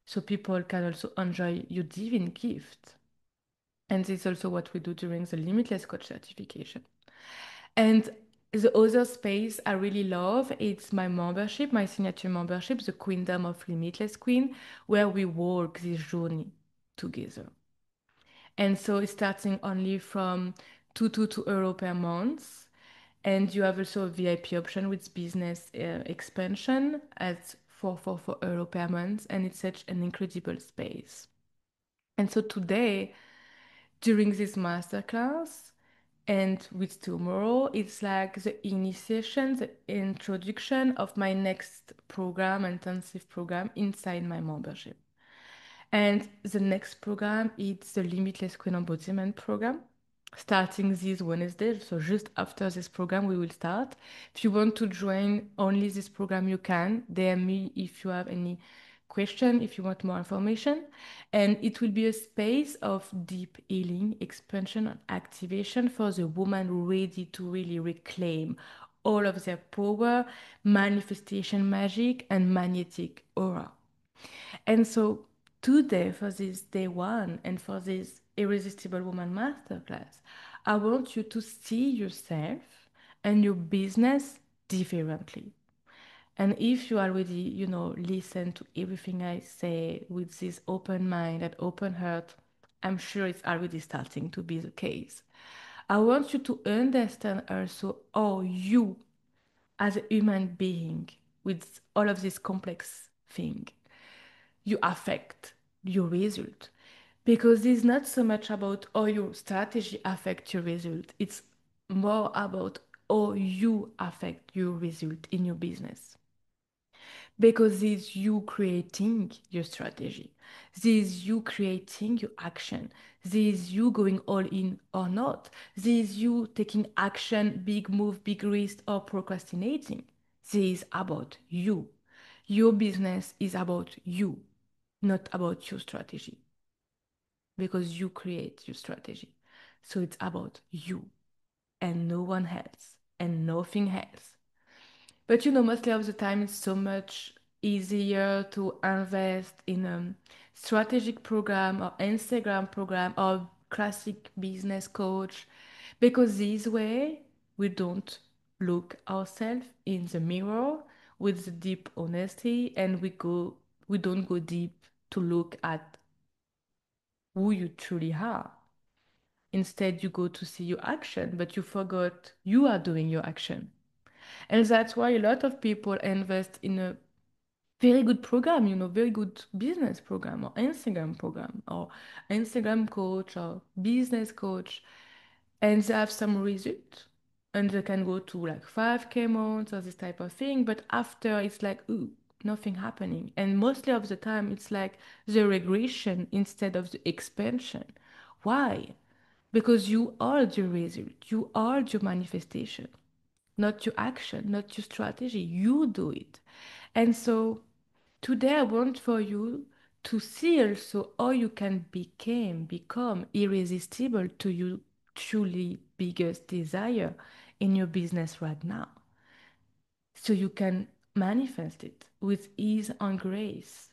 So people can also enjoy your divine gift. And this is also what we do during the Limitless Coach certification. And the other space I really love, it's my membership, my signature membership, the Queendom of Limitless Queen, where we walk this journey together. And so it's starting only from 222 € per month. And you have also a VIP option with business expansion at 444 € per month. And it's such an incredible space. And so today, during this masterclass, and with tomorrow, it's like the initiation, the introduction of my next program, intensive program inside my membership. And the next program is the Limitless Queen Embodiment program. starting this Wednesday. So just after this program, we will start. If you want to join only this program, you can DM me if you have any question, if you want more information. And it will be a space of deep healing, expansion, and activation for the woman ready to really reclaim all of their power, manifestation magic, and magnetic aura. And so today, for this day one and for this Irresistible Woman Masterclass, I want you to see yourself and your business differently. And if you already, listen to everything I say with this open mind and open heart, I'm sure it's already starting to be the case. I want you to understand also how you, as a human being, with all of this complex thing, you affect your result. Because it's not so much about how your strategy affect your result. It's more about how you affect your result in your business. Because it's you creating your strategy. This is you creating your action. This is you going all in or not. This is you taking action, big move, big risk, or procrastinating. This is about you. Your business is about you, not about your strategy, because you create your strategy. So it's about you and no one else and nothing else. But mostly of the time, it's so much easier to invest in a strategic program or Instagram program or classic business coach, because this way we don't look ourselves in the mirror with the deep honesty, and we don't go deep to look at who you truly are. Instead, you go to see your action, but you forgot you are doing your action. And that's why a lot of people invest in a very good program, very good business program or Instagram coach or business coach, and they have some result. And they can go to like 5K months or this type of thing, but after it's like, ooh, nothing happening. And mostly of the time, it's like the regression instead of the expansion. Why? Because you are the result, you are your manifestation, not your action, not your strategy. You do it. And so today I want for you to see also how you can become irresistible to your truly biggest desire in your business right now. So you can manifest it with ease and grace.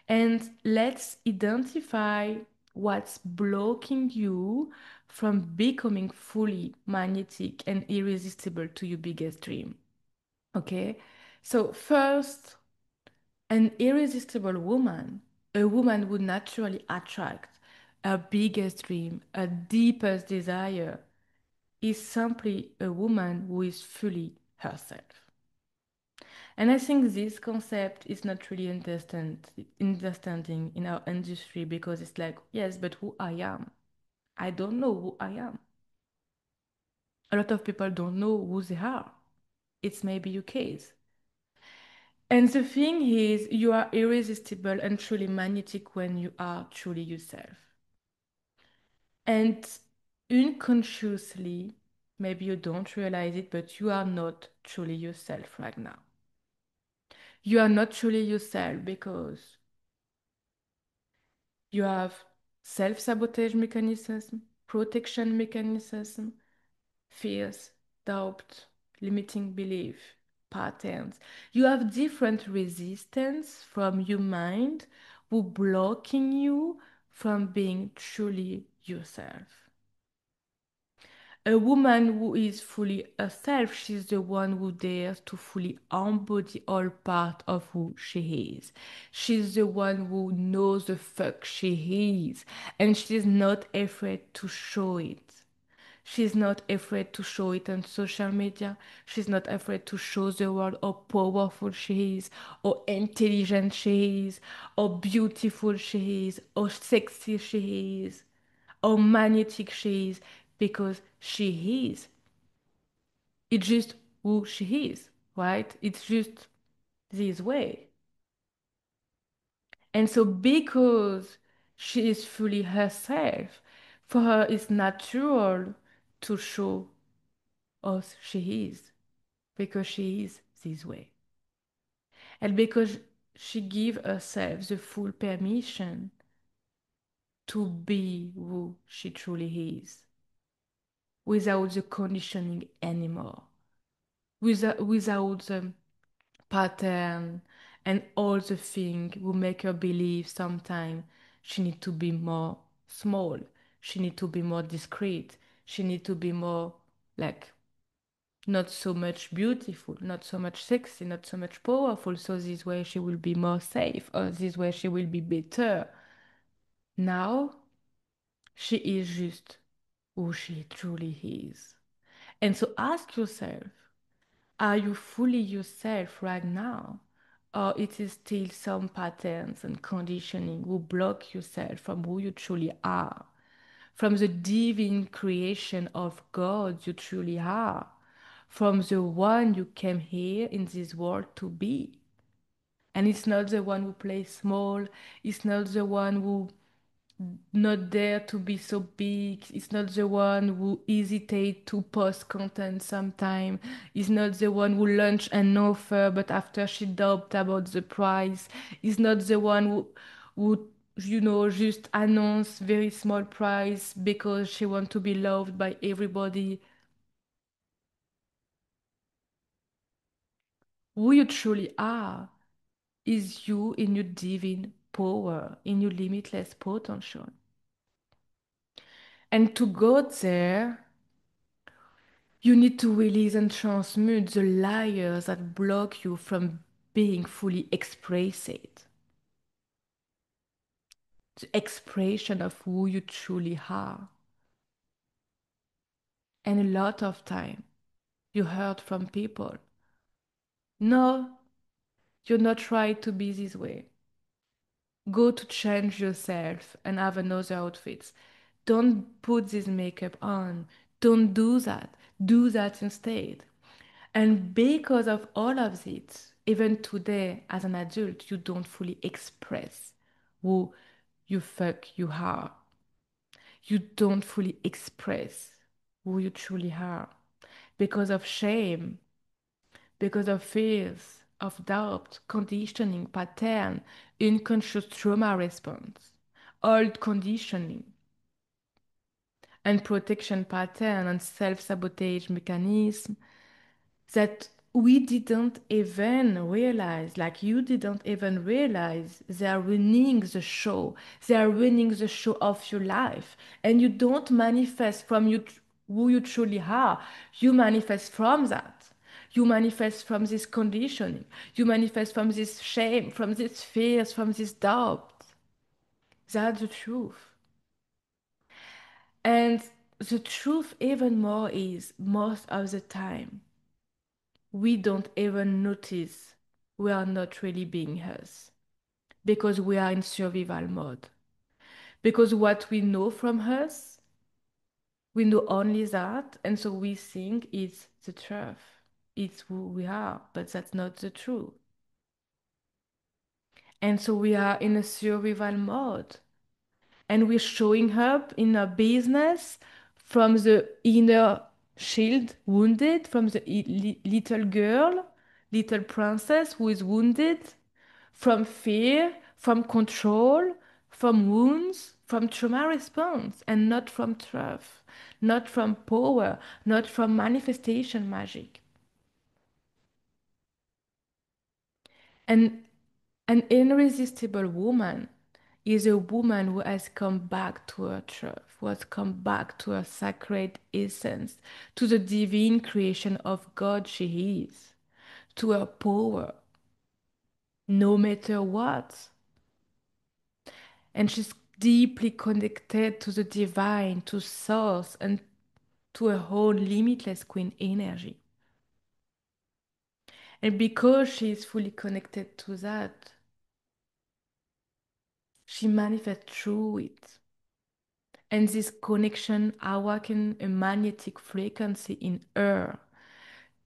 And let's identify what's blocking you from becoming fully magnetic and irresistible to your biggest dream. Okay? So, first, an irresistible woman, a woman would naturally attract her biggest dream, her deepest desire, is simply a woman who is fully herself. And I think this concept is not really understanding in our industry, because it's like, yes, but who I am? I don't know who I am. A lot of people don't know who they are. It's maybe your case. And the thing is, you are irresistible and truly magnetic when you are truly yourself. And unconsciously, maybe you don't realize it, but you are not truly yourself right now. You are not truly yourself because you have self-sabotage mechanism, protection mechanism, fears, doubt, limiting belief, patterns. You have different resistance from your mind who blocking you from being truly yourself. A woman who is fully herself, she's the one who dares to fully embody all part of who she is. She's the one who knows the fuck she is, and she's not afraid to show it. She's not afraid to show it on social media. She's not afraid to show the world how powerful she is, how intelligent she is, how beautiful she is, how sexy she is, how magnetic she is, because she is. It's just who she is, right? It's just this way. And so, because she is fully herself, For her, it's natural to show us she is because she is this way. And because she gives herself the full permission to be who she truly is without the conditioning anymore, without the pattern and all the things who make her believe sometimes she need to be more small, she need to be more discreet, she need to be more like not so much beautiful, not so much sexy, not so much powerful, so this way she will be more safe, or this way she will be better. Now she is just who she truly is. And so ask yourself, are you fully yourself right now? Or it is still some patterns and conditioning who block yourself from who you truly are, from the divine creation of God you truly are, from the one you came here in this world to be. And it's not the one who plays small, it's not the one who not dare to be so big. It's not the one who hesitate to post content sometime. It's not the one who launch an offer, but after she doubt about the price. It's not the one who just announce very small price because she want to be loved by everybody. Who you truly are is you in your divine power, in your limitless potential. And to go there, you need to release and transmute the layers that block you from being fully expressed. The expression of who you truly are. And a lot of time you heard from people, no, you're not right to be this way. Go to change yourself and have another outfit. Don't put this makeup on. Don't do that. Do that instead. And because of all of it, even today as an adult, you don't fully express who you are. You don't fully express who you truly are because of shame, because of fears, of doubt, conditioning, pattern, unconscious trauma response, old conditioning, and protection pattern and self-sabotage mechanism that we didn't even realize, like you didn't even realize, they are running the show. They are running the show of your life. And you don't manifest from who you truly are. You manifest from that. You manifest from this conditioning. You manifest from this shame, from this fears, from this doubt. That's the truth. And the truth, even more, is most of the time we don't even notice we are not really being us because we are in survival mode. Because what we know from us, we know only that, and so we think it's the truth. It's who we are, but that's not the truth. And so we are in a survival mode. And we're showing up in a business from the inner shield wounded, from the little girl, little princess who is wounded, from fear, from control, from wounds, from trauma response, and not from truth, not from power, not from manifestation magic. And an irresistible woman is a woman who has come back to her truth, who has come back to her sacred essence, to the divine creation of God she is, to her power, no matter what. And she's deeply connected to the divine, to source, and to her own limitless queen energy. And because she is fully connected to that, she manifests through it. And this connection awaken a magnetic frequency in her.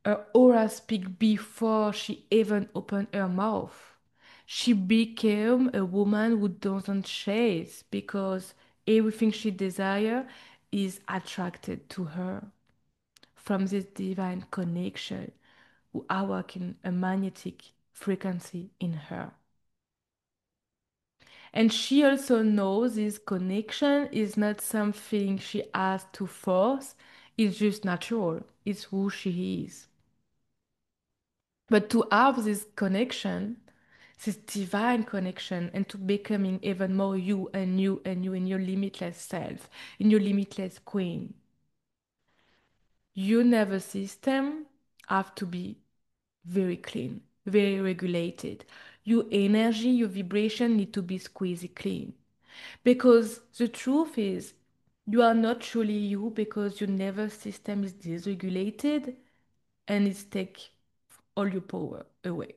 Her aura speak before she even opened her mouth. She became a woman who doesn't chase because Everything she desires is attracted to her from this divine connection who are working a magnetic frequency in her. And she also knows this connection is not something she has to force, it's just natural, it's who she is. But to have this connection, this divine connection, and to becoming even more you and you and you in your limitless self, in your limitless queen, your nervous system have to be very clean, very regulated. Your energy, your vibration need to be squeezy clean. Because the truth is, you are not truly you because your nervous system is dysregulated and it's take all your power away.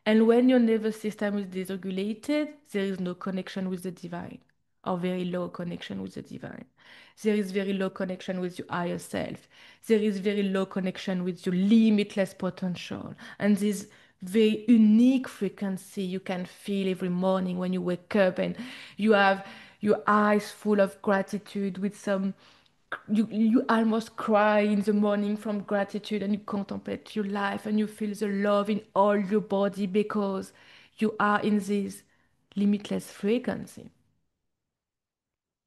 And when your nervous system is dysregulated, there is no connection with the divine, or very low connection with the divine. There is very low connection with your higher self. There is very low connection with your limitless potential. And this very unique frequency you can feel every morning when you wake up and you have your eyes full of gratitude with some you almost cry in the morning from gratitude and you contemplate your life and you feel the love in all your body because you are in this limitless frequency.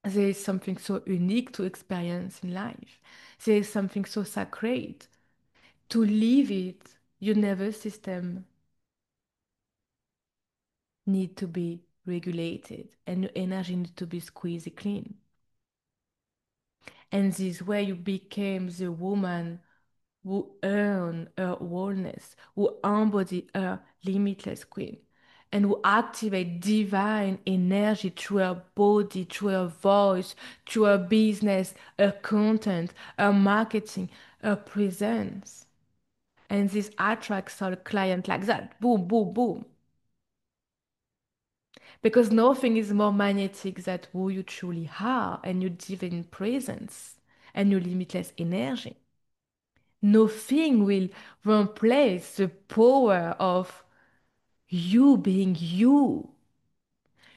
There is something so unique to experience in life. There is something so sacred. To live it, your nervous system need to be regulated and your energy need to be squeezed clean. And this is where you became the woman who earn her wholeness, who embody her limitless queen, and who activate divine energy through her body, through her voice, through her business, her content, her marketing, her presence. And this attracts our client like that. Boom, boom, boom. Because nothing is more magnetic than who you truly are and your divine presence and your limitless energy. Nothing will replace the power of you being you,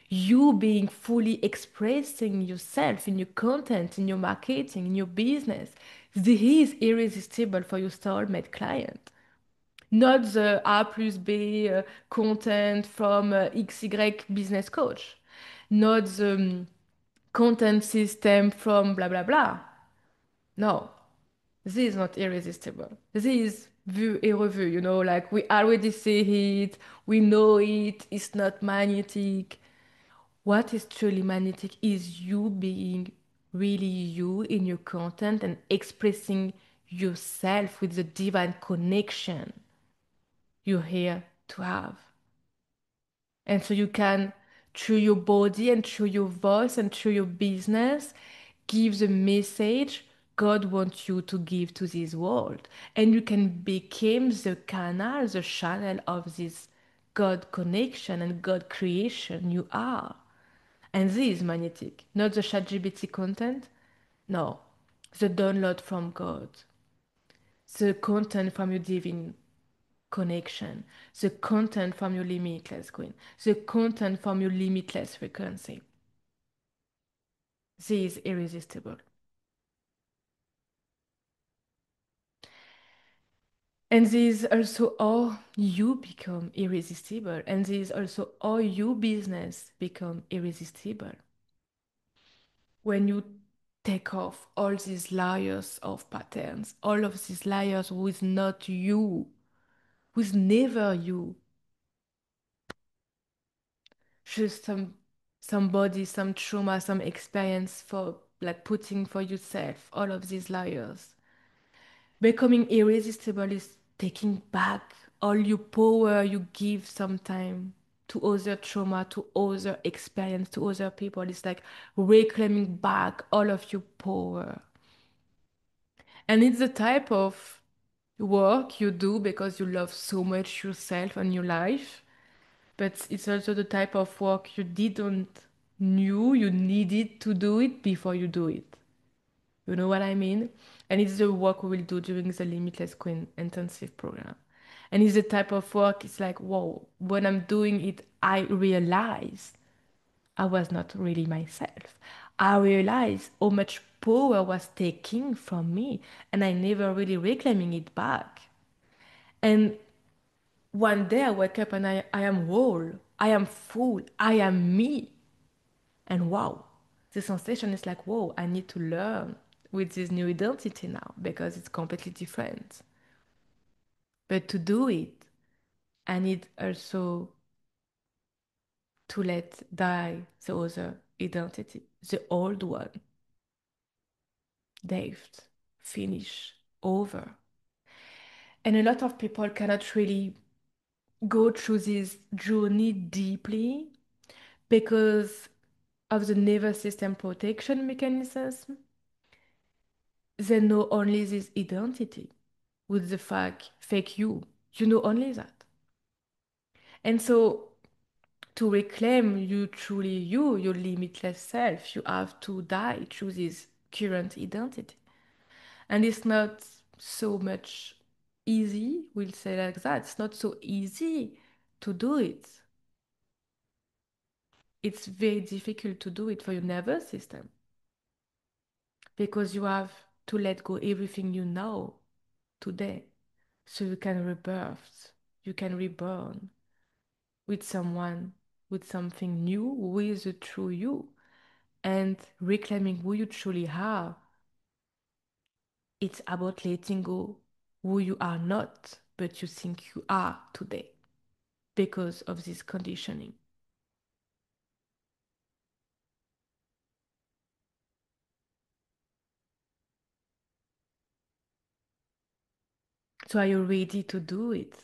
you being fully expressing yourself in your content, in your marketing, in your business. This is irresistible for your soulmate client. Not the A plus B content from XY business coach, not the content system from blah blah blah. No, this is not irresistible. This is vu et revu, like we already see it, we know it, it's not magnetic. What is truly magnetic is you being really you in your content and expressing yourself with the divine connection you're here to have. And so you can, through your body and through your voice and through your business, give the message God wants you to give to this world. And you can become the canal, the channel of this God connection and God creation you are. And this is magnetic, not the ChatGPT content. No, the download from God, the content from your divine connection, the content from your limitless queen, the content from your limitless frequency. This is irresistible. And this is also how you become irresistible. And this is also how your business become irresistible. When you take off all these layers of patterns, all of these layers who is not you, who is never you, just somebody, some trauma, some experience for like putting for yourself, all of these layers. Becoming irresistible is taking back all your power you give sometime to other trauma, to other experience, to other people. It's like reclaiming back all of your power. And it's the type of work you do because you love so much yourself and your life. But it's also the type of work you didn't knew you needed to do it before you do it. You know what I mean? And it's the work we will do during the Limitless Queen intensive program. And it's the type of work, it's like, whoa, when I'm doing it, I realize I was not really myself. I realized how much power was taken from me, and I never really reclaiming it back. And one day I wake up and I am whole, I am full, I am me. And wow, the sensation is like, whoa, I need to learn with this new identity now because it's completely different. But to do it, I need also to let die the other identity, the old one, Dave, finish, over. And a lot of people cannot really go through this journey deeply because of the nervous system protection mechanisms. They know only this identity with the fake you. You know only that. And so to reclaim you truly you, your limitless self, you have to die through this current identity. And it's not so much easy, we'll say like that. It's not so easy to do it. It's very difficult to do it for your nervous system because you have to let go everything you know today so you can rebirth, you can reborn with someone, with something new, with the true you, and reclaiming who you truly are. It's about letting go who you are not, but you think you are today because of this conditioning. So are you ready to do it?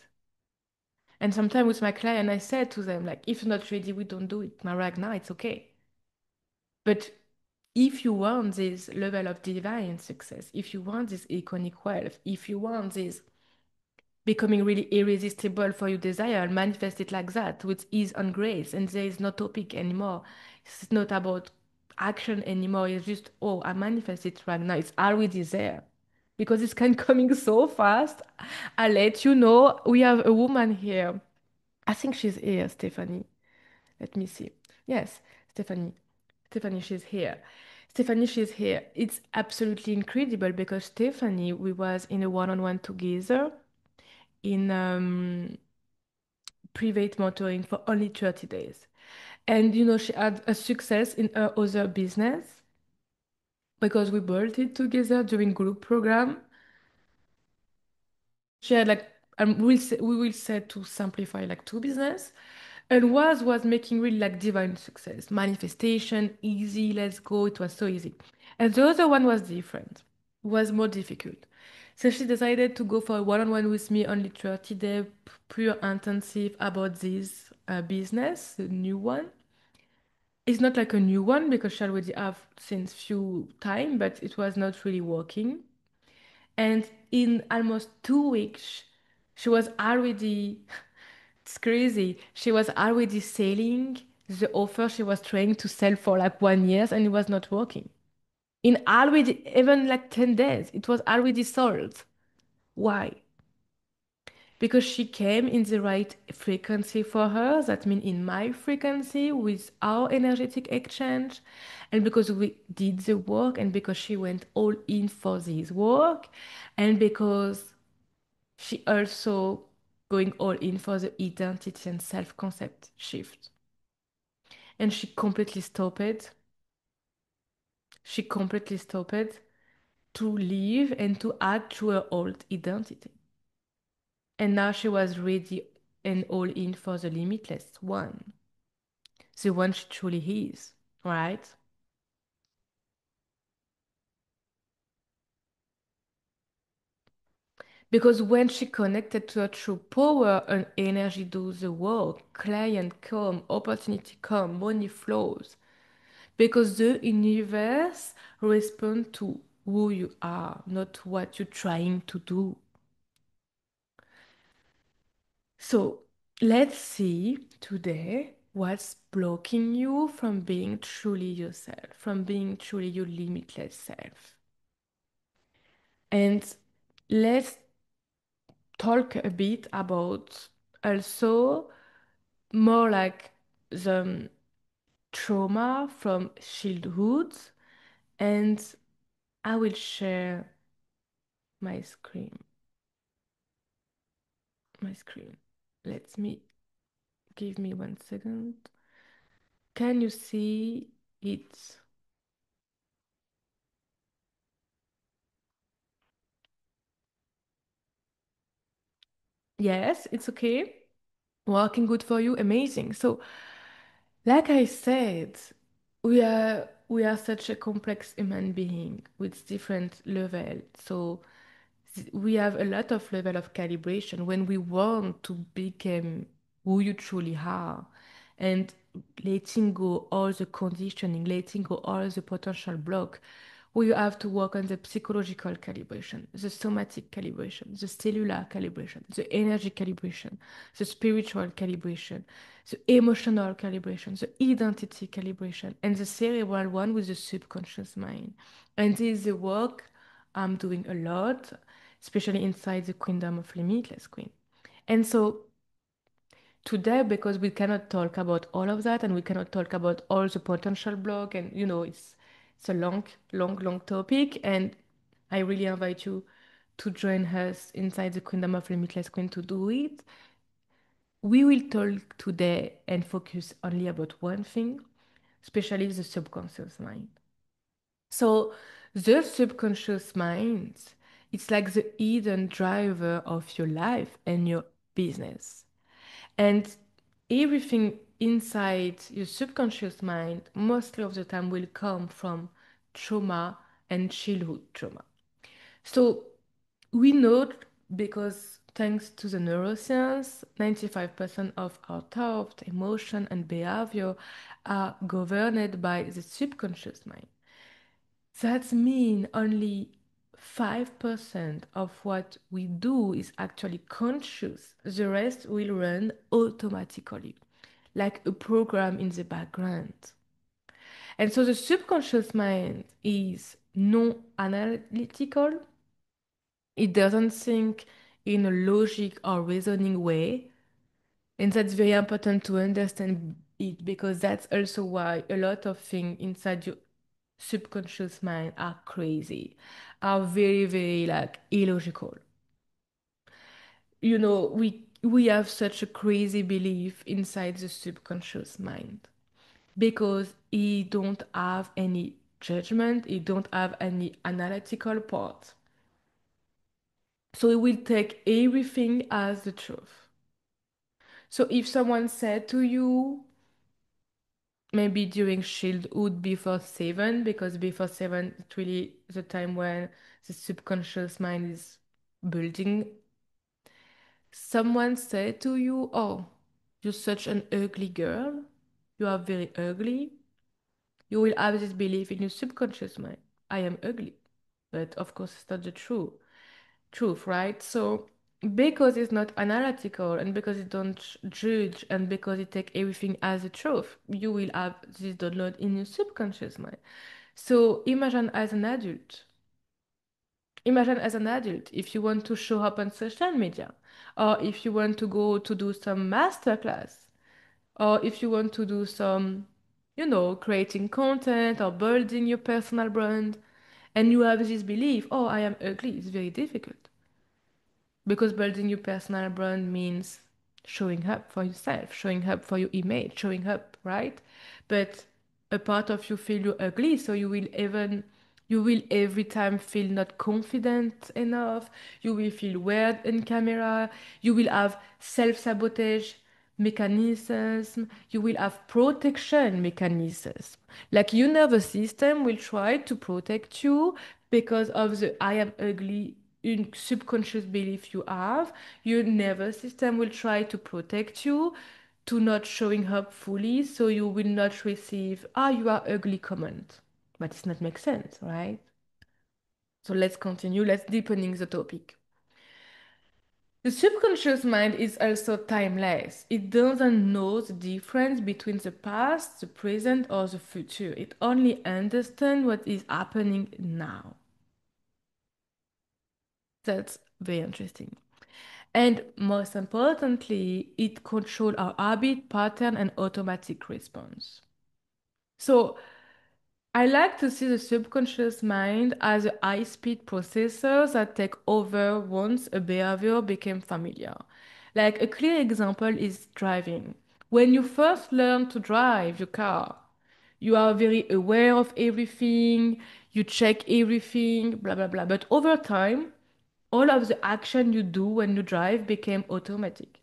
And sometimes with my client, I said to them, like, if you're not ready, we don't do it. Now, right now, it's okay. But if you want this level of divine success, if you want this iconic wealth, if you want this becoming really irresistible for your desire, manifest it like that with ease and grace. And there is no topic anymore. It's not about action anymore. It's just, oh, I manifest it right now. It's already there. Because it's can coming so fast. I'll let you know. We have a woman here. I think she's here, Stephanie. Let me see. Yes, Stephanie. Stephanie, she's here. Stephanie, she's here. It's absolutely incredible because Stephanie, we was in a one-on-one together in private mentoring for only 30 days. And she had a success in her other business because we built it together during group program. She had like we will say to simplify like two business. And was making really like divine success, manifestation, easy, let's go. It was so easy. And the other one was different, was more difficult. So she decided to go for a one-on-one with me, only 30 day, pure intensive about this business, the new one. It's not like a new one because she already have since few time, but it was not really working. And in almost 2 weeks, she was already, it's crazy. She was already selling the offer she was trying to sell for like 1 year and it was not working. In already, even like 10 days, it was already sold. Why? Because she came in the right frequency for her. That means in my frequency with our energetic exchange. And because we did the work and because she went all in for this work and because she also going all in for the identity and self-concept shift. And she completely stopped it. She completely stopped it to live and to act to her old identity. And now she was ready and all in for the limitless one, the one she truly is, right? Because when she connected to her true power and energy does the work, client come, opportunity come, money flows. Because the universe responds to who you are, not what you're trying to do. So let's see today what's blocking you from being truly yourself, from being truly your limitless self. And let's talk a bit about also more like the trauma from childhood, and I will share my screen. My screen. Let me give me 1 second. Can you see it? Yes, it's okay. Working good for you, amazing. So, like I said, we are such a complex human being with different levels. So we have a lot of level of calibration when we want to become who you truly are, and letting go all the conditioning, letting go all the potential block. We have to work on the psychological calibration, the somatic calibration, the cellular calibration, the energy calibration, the spiritual calibration, the emotional calibration, the identity calibration, and the cerebral one with the subconscious mind. And this is the work I'm doing a lot, especially inside the Kingdom of Limitless Queen. And so today, because we cannot talk about all of that and we cannot talk about all the potential block, and it's a long, long, long topic, and I really invite you to join us inside the Kingdom of Limitless Queen to do it. We will talk today and focus only about one thing, especially the subconscious mind. So the subconscious mind, it's like the hidden driver of your life and your business. And everything inside your subconscious mind, mostly of the time, will come from trauma and childhood trauma. So we know, because thanks to the neuroscience, 95% of our thought, emotion, and behavior are governed by the subconscious mind. That means only 5% of what we do is actually conscious. The rest will run automatically, like a program in the background. And so the subconscious mind is non-analytical. It doesn't think in a logic or reasoning way. And that's very important to understand it, because that's also why a lot of things inside your subconscious mind are crazy, are very, very like illogical. We have such a crazy belief inside the subconscious mind because it don't have any judgment, it don't have any analytical part. So it will take everything as the truth. So if someone said to you, maybe during childhood before 7, because before 7 it's really the time when the subconscious mind is building. Someone said to you, "Oh, you're such an ugly girl. You are very ugly." You will have this belief in your subconscious mind. I am ugly. But of course, it's not the truth, right? So because it's not analytical and because it don't judge and because it take everything as a truth, you will have this download in your subconscious mind. So imagine as an adult, if you want to show up on social media, or if you want to go to do some masterclass, or if you want to do some, creating content or building your personal brand, and you have this belief, oh, I am ugly, it's very difficult. Because building your personal brand means showing up for yourself, showing up for your image, showing up, right? But a part of you feel you're ugly, so you will every time feel not confident enough, you will feel weird in camera, you will have self-sabotage mechanisms, you will have protection mechanisms. Like your nervous system will try to protect you because of the I am ugly subconscious belief you have. Your nervous system will try to protect you to not showing up fully, so you will not receive, you are ugly comment. But it's not make sense, right? So let's continue, let's deepening the topic. The subconscious mind is also timeless. It doesn't know the difference between the past, the present, or the future. It only understands what is happening now. That's very interesting. And most importantly, it controls our habit, pattern, and automatic response. So I like to see the subconscious mind as a high-speed processor that take over once a behavior became familiar. Like a clear example is driving. When you first learn to drive your car, you are very aware of everything, you check everything, blah blah blah. But over time, all of the action you do when you drive became automatic.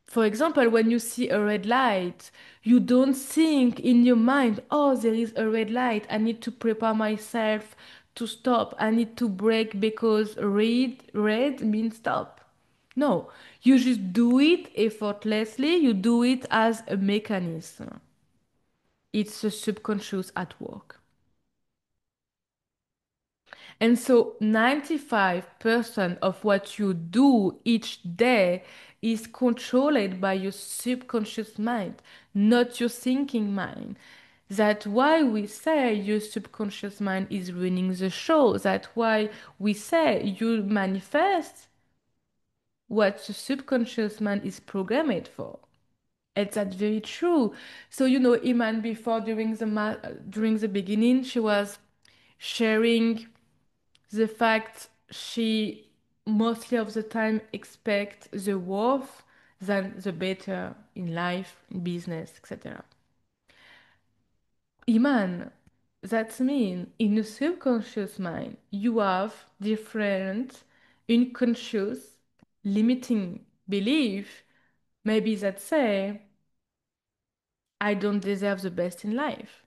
For example, when you see a red light, you don't think in your mind, oh, there is a red light. I need to prepare myself to stop. I need to brake because red means stop. No, you just do it effortlessly. You do it as a mechanism. It's a subconscious at work. And so 95% of what you do each day is controlled by your subconscious mind, not your thinking mind. That's why we say your subconscious mind is running the show. That's why we say you manifest what the subconscious mind is programmed for. And that's very true. So, Iman, before during the beginning, she was sharing the fact she mostly of the time expect the worse than the better in life, in business, etc. Iman, that means in the subconscious mind, you have different unconscious limiting belief, maybe that say, I don't deserve the best in life.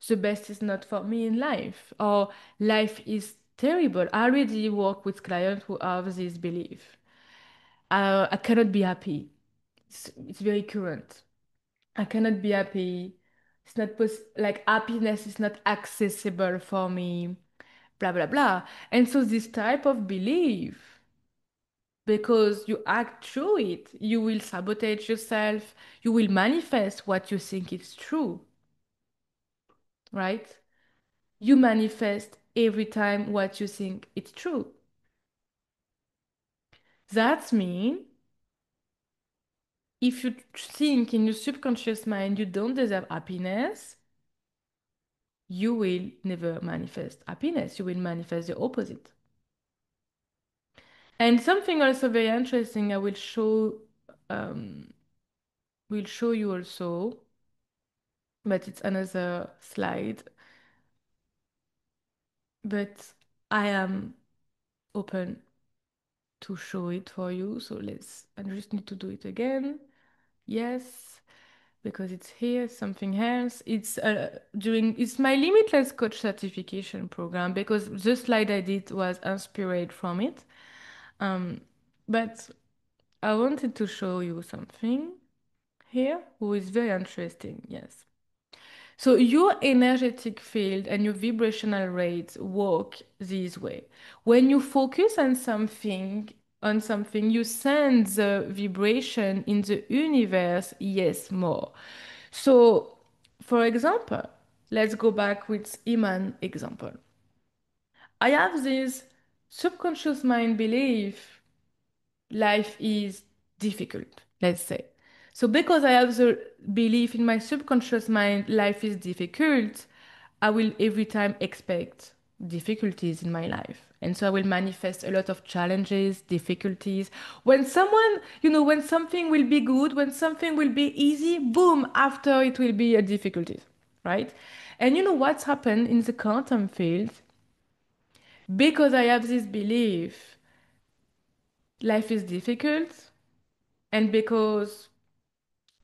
The best is not for me in life, or life is terrible. I already work with clients who have this belief. I cannot be happy. It's very current. I cannot be happy. It's not like happiness is not accessible for me, blah blah blah. And so this type of belief, because you act through it, you will sabotage yourself, you will manifest what you think is true, right? You manifest every time what you think it's true. That means if you think in your subconscious mind you don't deserve happiness, you will never manifest happiness. You will manifest the opposite. And something also very interesting I um, will show you also, but it's another slide. But I am open to show it for you. So I just need to do it again. Yes, because it's here, something else. It's my Limitless Coach certification program because the slide I did was inspired from it. Um, but I wanted to show you something here, who is very interesting. Yes. So your energetic field and your vibrational rates work this way. When you focus on something, you send the vibration in the universe, yes, more. So, for example, let's go back with Iman example. I have this subconscious mind belief life is difficult, let's say. So, because I have the belief in my subconscious mind, life is difficult, I will every time expect difficulties in my life. And so I will manifest a lot of challenges, difficulties. When something will be good, when something will be easy, boom, after it will be a difficulty, right? And you know what's happened in the quantum field? Because I have this belief, life is difficult, and because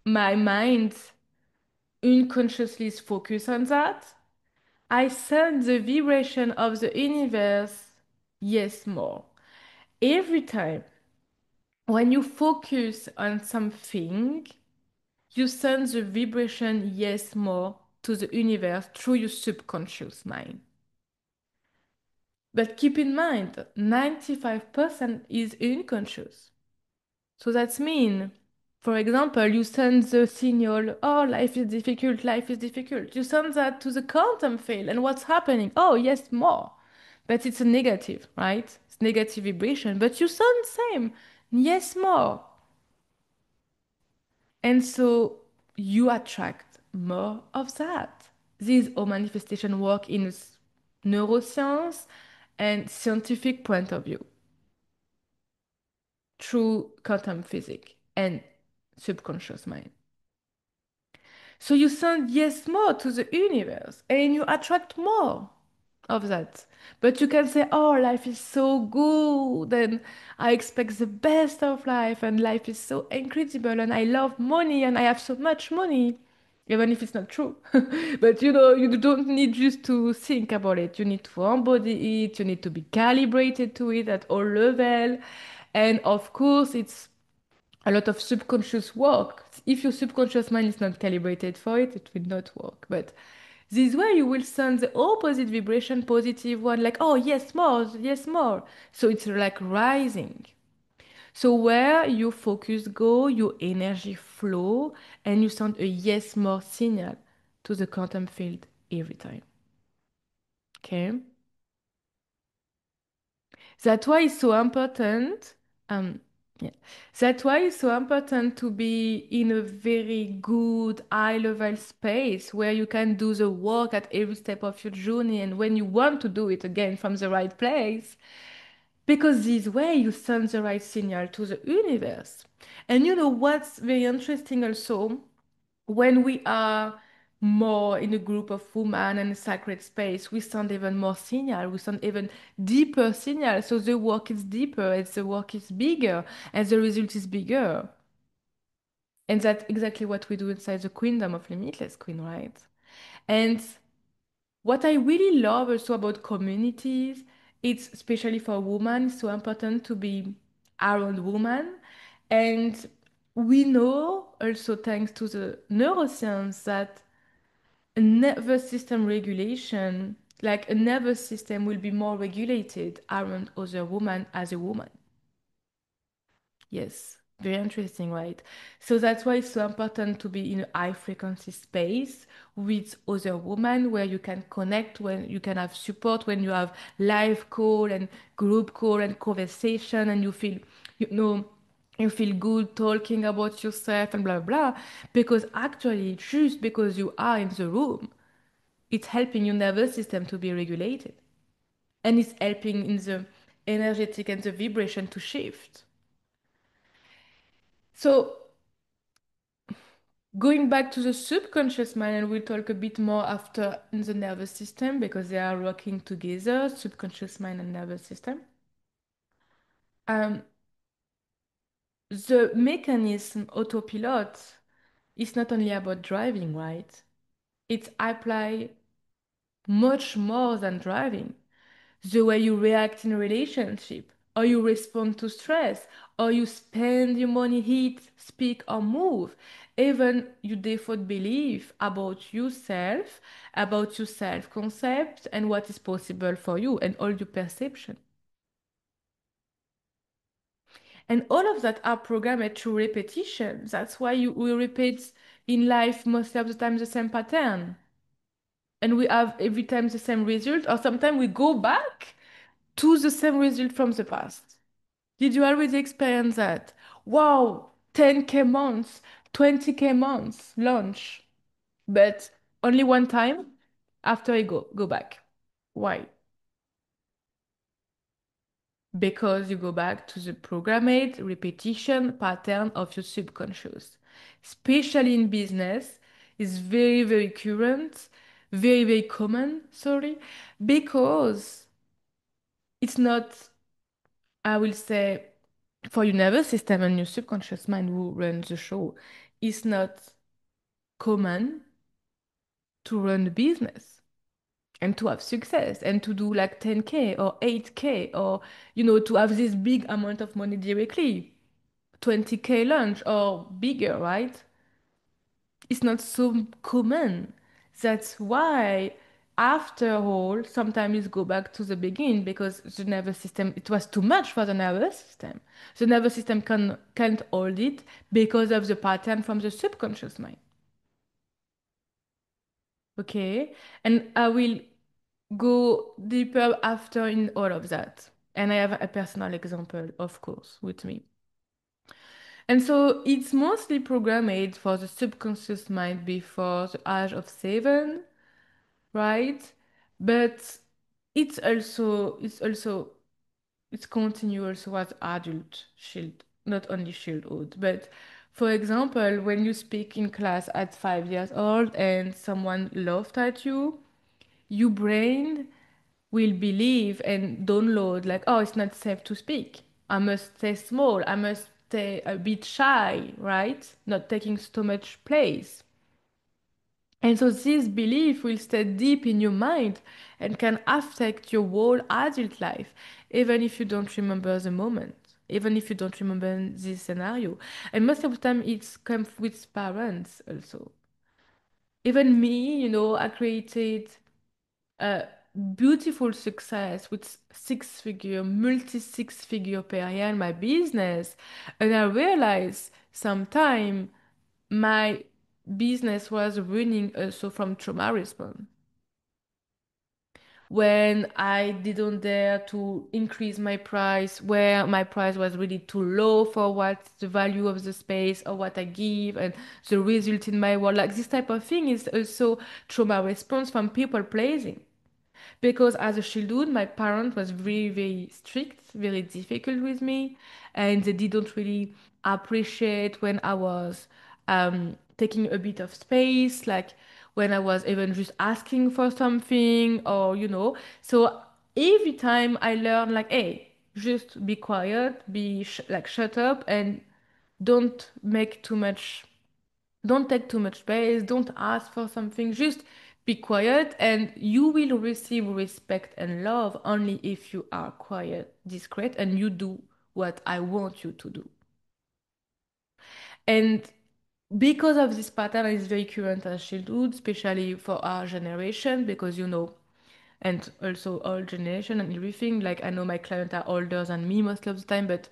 my mind unconsciously is focused on that, I send the vibration of the universe, yes, more. Every time when you focus on something, you send the vibration, yes, more to the universe through your subconscious mind. But keep in mind, 95% is unconscious. So that's mean, for example, you send the signal, oh, life is difficult, life is difficult. You send that to the quantum field, and what's happening? Oh, yes, more. But it's a negative, right? It's negative vibration, but you send same, yes, more. And so you attract more of that. This is how manifestation work in neuroscience and scientific point of view through quantum physics and subconscious mind. So you send yes more to the universe and you attract more of that. But you can say, oh, life is so good and I expect the best of life and life is so incredible and I love money and I have so much money, even if it's not true. But you don't need just to think about it. You need to embody it, you need to be calibrated to it at all level. And of course, it's a lot of subconscious work. If your subconscious mind is not calibrated for it, it will not work. But this way you will send the opposite vibration, positive one, like, oh, yes, more, yes, more. So it's like rising. So where your focus go, your energy flow, and you send a yes, more signal to the quantum field every time. Okay? That's why it's so important. Um, yeah. That's why it's so important to be in a very good high level space where you can do the work at every step of your journey and when you want to do it again from the right place. Because this way you send the right signal to the universe. And you know what's very interesting also? When we are more in a group of women in a sacred space, we send even more signal, we send even deeper signal. So the work is deeper, and the work is bigger, and the result is bigger. And that's exactly what we do inside the Queendom of Limitless Queen, right? And what I really love also about communities, it's especially for women, it's so important to be around women. And we know also thanks to the neuroscience that a nervous system regulation, like a nervous system will be more regulated around other women as a woman. Yes, very interesting, right? So that's why it's so important to be in a high frequency space with other women where you can connect, when you can have support, when you have live call and group call and conversation, and you know, you feel good talking about yourself and blah blah blah. Because actually, just because you are in the room, it's helping your nervous system to be regulated. And it's helping in the energetic and the vibration to shift. So going back to the subconscious mind, and we'll talk a bit more after in the nervous system because they are working together, subconscious mind and nervous system. Um, the mechanism autopilot is not only about driving, right? It's apply much more than driving. The way you react in a relationship, or you respond to stress, or you spend your money, eat, speak, or move. Even your default belief about your self-concept, and what is possible for you, and all your perception. And all of that are programmed through repetition. That's why we repeat in life most of the time the same pattern. And we have every time the same result, or sometimes we go back to the same result from the past. Did you already experience that? Wow, 10K months, 20K months launch, but only one time after I go back. Why? Because you go back to the programmed repetition pattern of your subconscious. Especially in business, is very, very current, very, very common, sorry, because it's not, I will say, for your nervous system and your subconscious mind who runs the show, it's not common to run a business and to have success and to do like 10K or 8K or, to have this big amount of money directly, 20K lunch or bigger, right? It's not so common. That's why, after all, sometimes go back to the beginning because the nervous system, it was too much for the nervous system. The nervous system can't hold it because of the pattern from the subconscious mind. Okay? And I will go deeper after in all of that. And I have a personal example, of course, with me. And so it's mostly programmed for the subconscious mind before the age of 7, right? But it's also it's continue also as adult shield, not only childhood. But for example, when you speak in class at 5 years old and someone laughed at you, your brain will believe and download like, oh, it's not safe to speak. I must stay small. I must stay a bit shy, right? Not taking so much place. And so this belief will stay deep in your mind and can affect your whole adult life, even if you don't remember the moment, even if you don't remember this scenario. And most of the time, it's comes with parents also. Even me, I created a beautiful success with six-figure, multi-six-figure per year in my business. And I realized sometime my business was running also from trauma response. When I didn't dare to increase my price, where my price was really too low for what the value of the space or what I give and the result in my world. Like this type of thing is also trauma response from people pleasing. Because as a childhood, my parent was very, very strict, very difficult with me, and they didn't really appreciate when I was taking a bit of space, like when I was even just asking for something, or. So every time I learned, like, hey, just be quiet, be sh like shut up, and don't make too much don't take too much space. Don't ask for something. Just be quiet, and you will receive respect and love only if you are quiet, discreet, and you do what I want you to do. And because of this pattern, it's very current as childhood, especially for our generation, because and also all generation and everything. Like I know my clients are older than me most of the time, but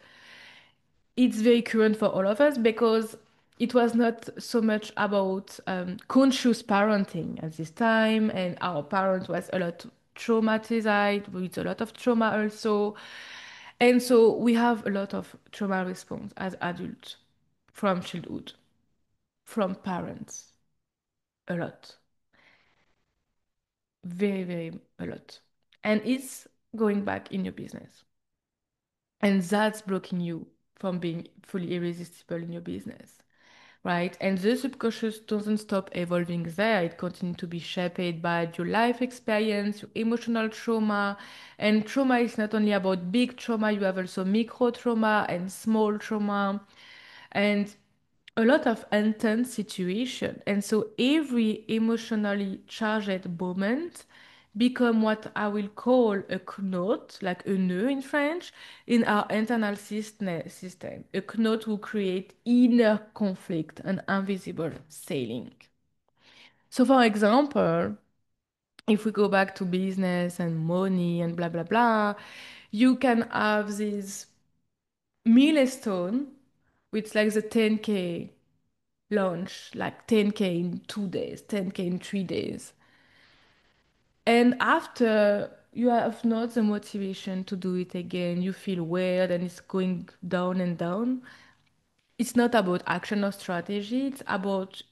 it's very current for all of us because it was not so much about conscious parenting at this time, and our parent was a lot traumatized with a lot of trauma also. And so we have a lot of trauma response as adults from childhood, from parents, a lot, very, very a lot. And it's going back in your business. And that's blocking you from being fully irresistible in your business. Right? And the subconscious doesn't stop evolving there. It continues to be shaped by your life experience, your emotional trauma. And trauma is not only about big trauma, you have also micro trauma and small trauma. And a lot of intense situation. And so every emotionally charged moment become what I will call a knot, like a nœud in French, in our internal system. A knot will create inner conflict and invisible sailing. So for example, if we go back to business and money and blah blah blah, you can have this milestone with like the 10K launch, like 10K in 2 days, 10K in 3 days. And after you have not the motivation to do it again, you feel weird and it's going down and down. It's not about action or strategy, it's about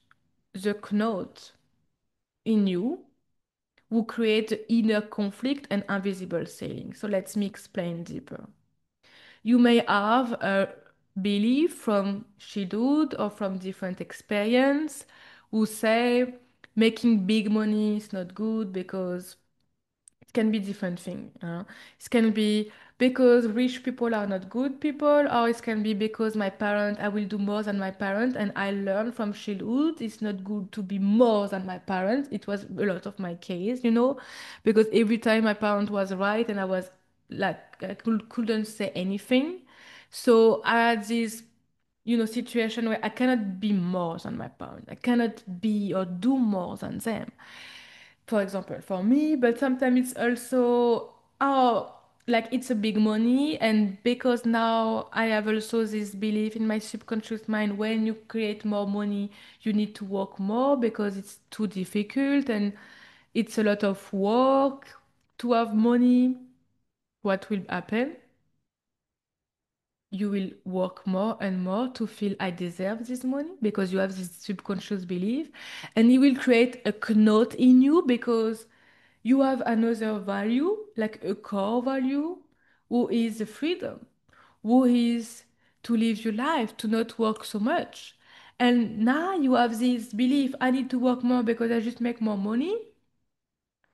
the knot in you who create the inner conflict and invisible sailing. So let me explain deeper. You may have a belief from childhood or from different experience who say making big money is not good because it can be different thing. It can be because rich people are not good people, or it can be because my parent, I will do more than my parent, and I learned from childhood it's not good to be more than my parent. It was a lot of my case, because every time my parent was right and I was like couldn't say anything. So I had this situation where I cannot be more than my parent. I cannot be or do more than them, for example, for me, but sometimes it's also, oh, like it's a big money. And because now I have also this belief in my subconscious mind, when you create more money, you need to work more because it's too difficult and it's a lot of work to have money. What will happen? you will work more and more to feel I deserve this money because you have this subconscious belief, and it will create a knot in you because you have another value, like a core value, who is the freedom, who is to live your life, to not work so much. And now you have this belief, I need to work more because I just make more money.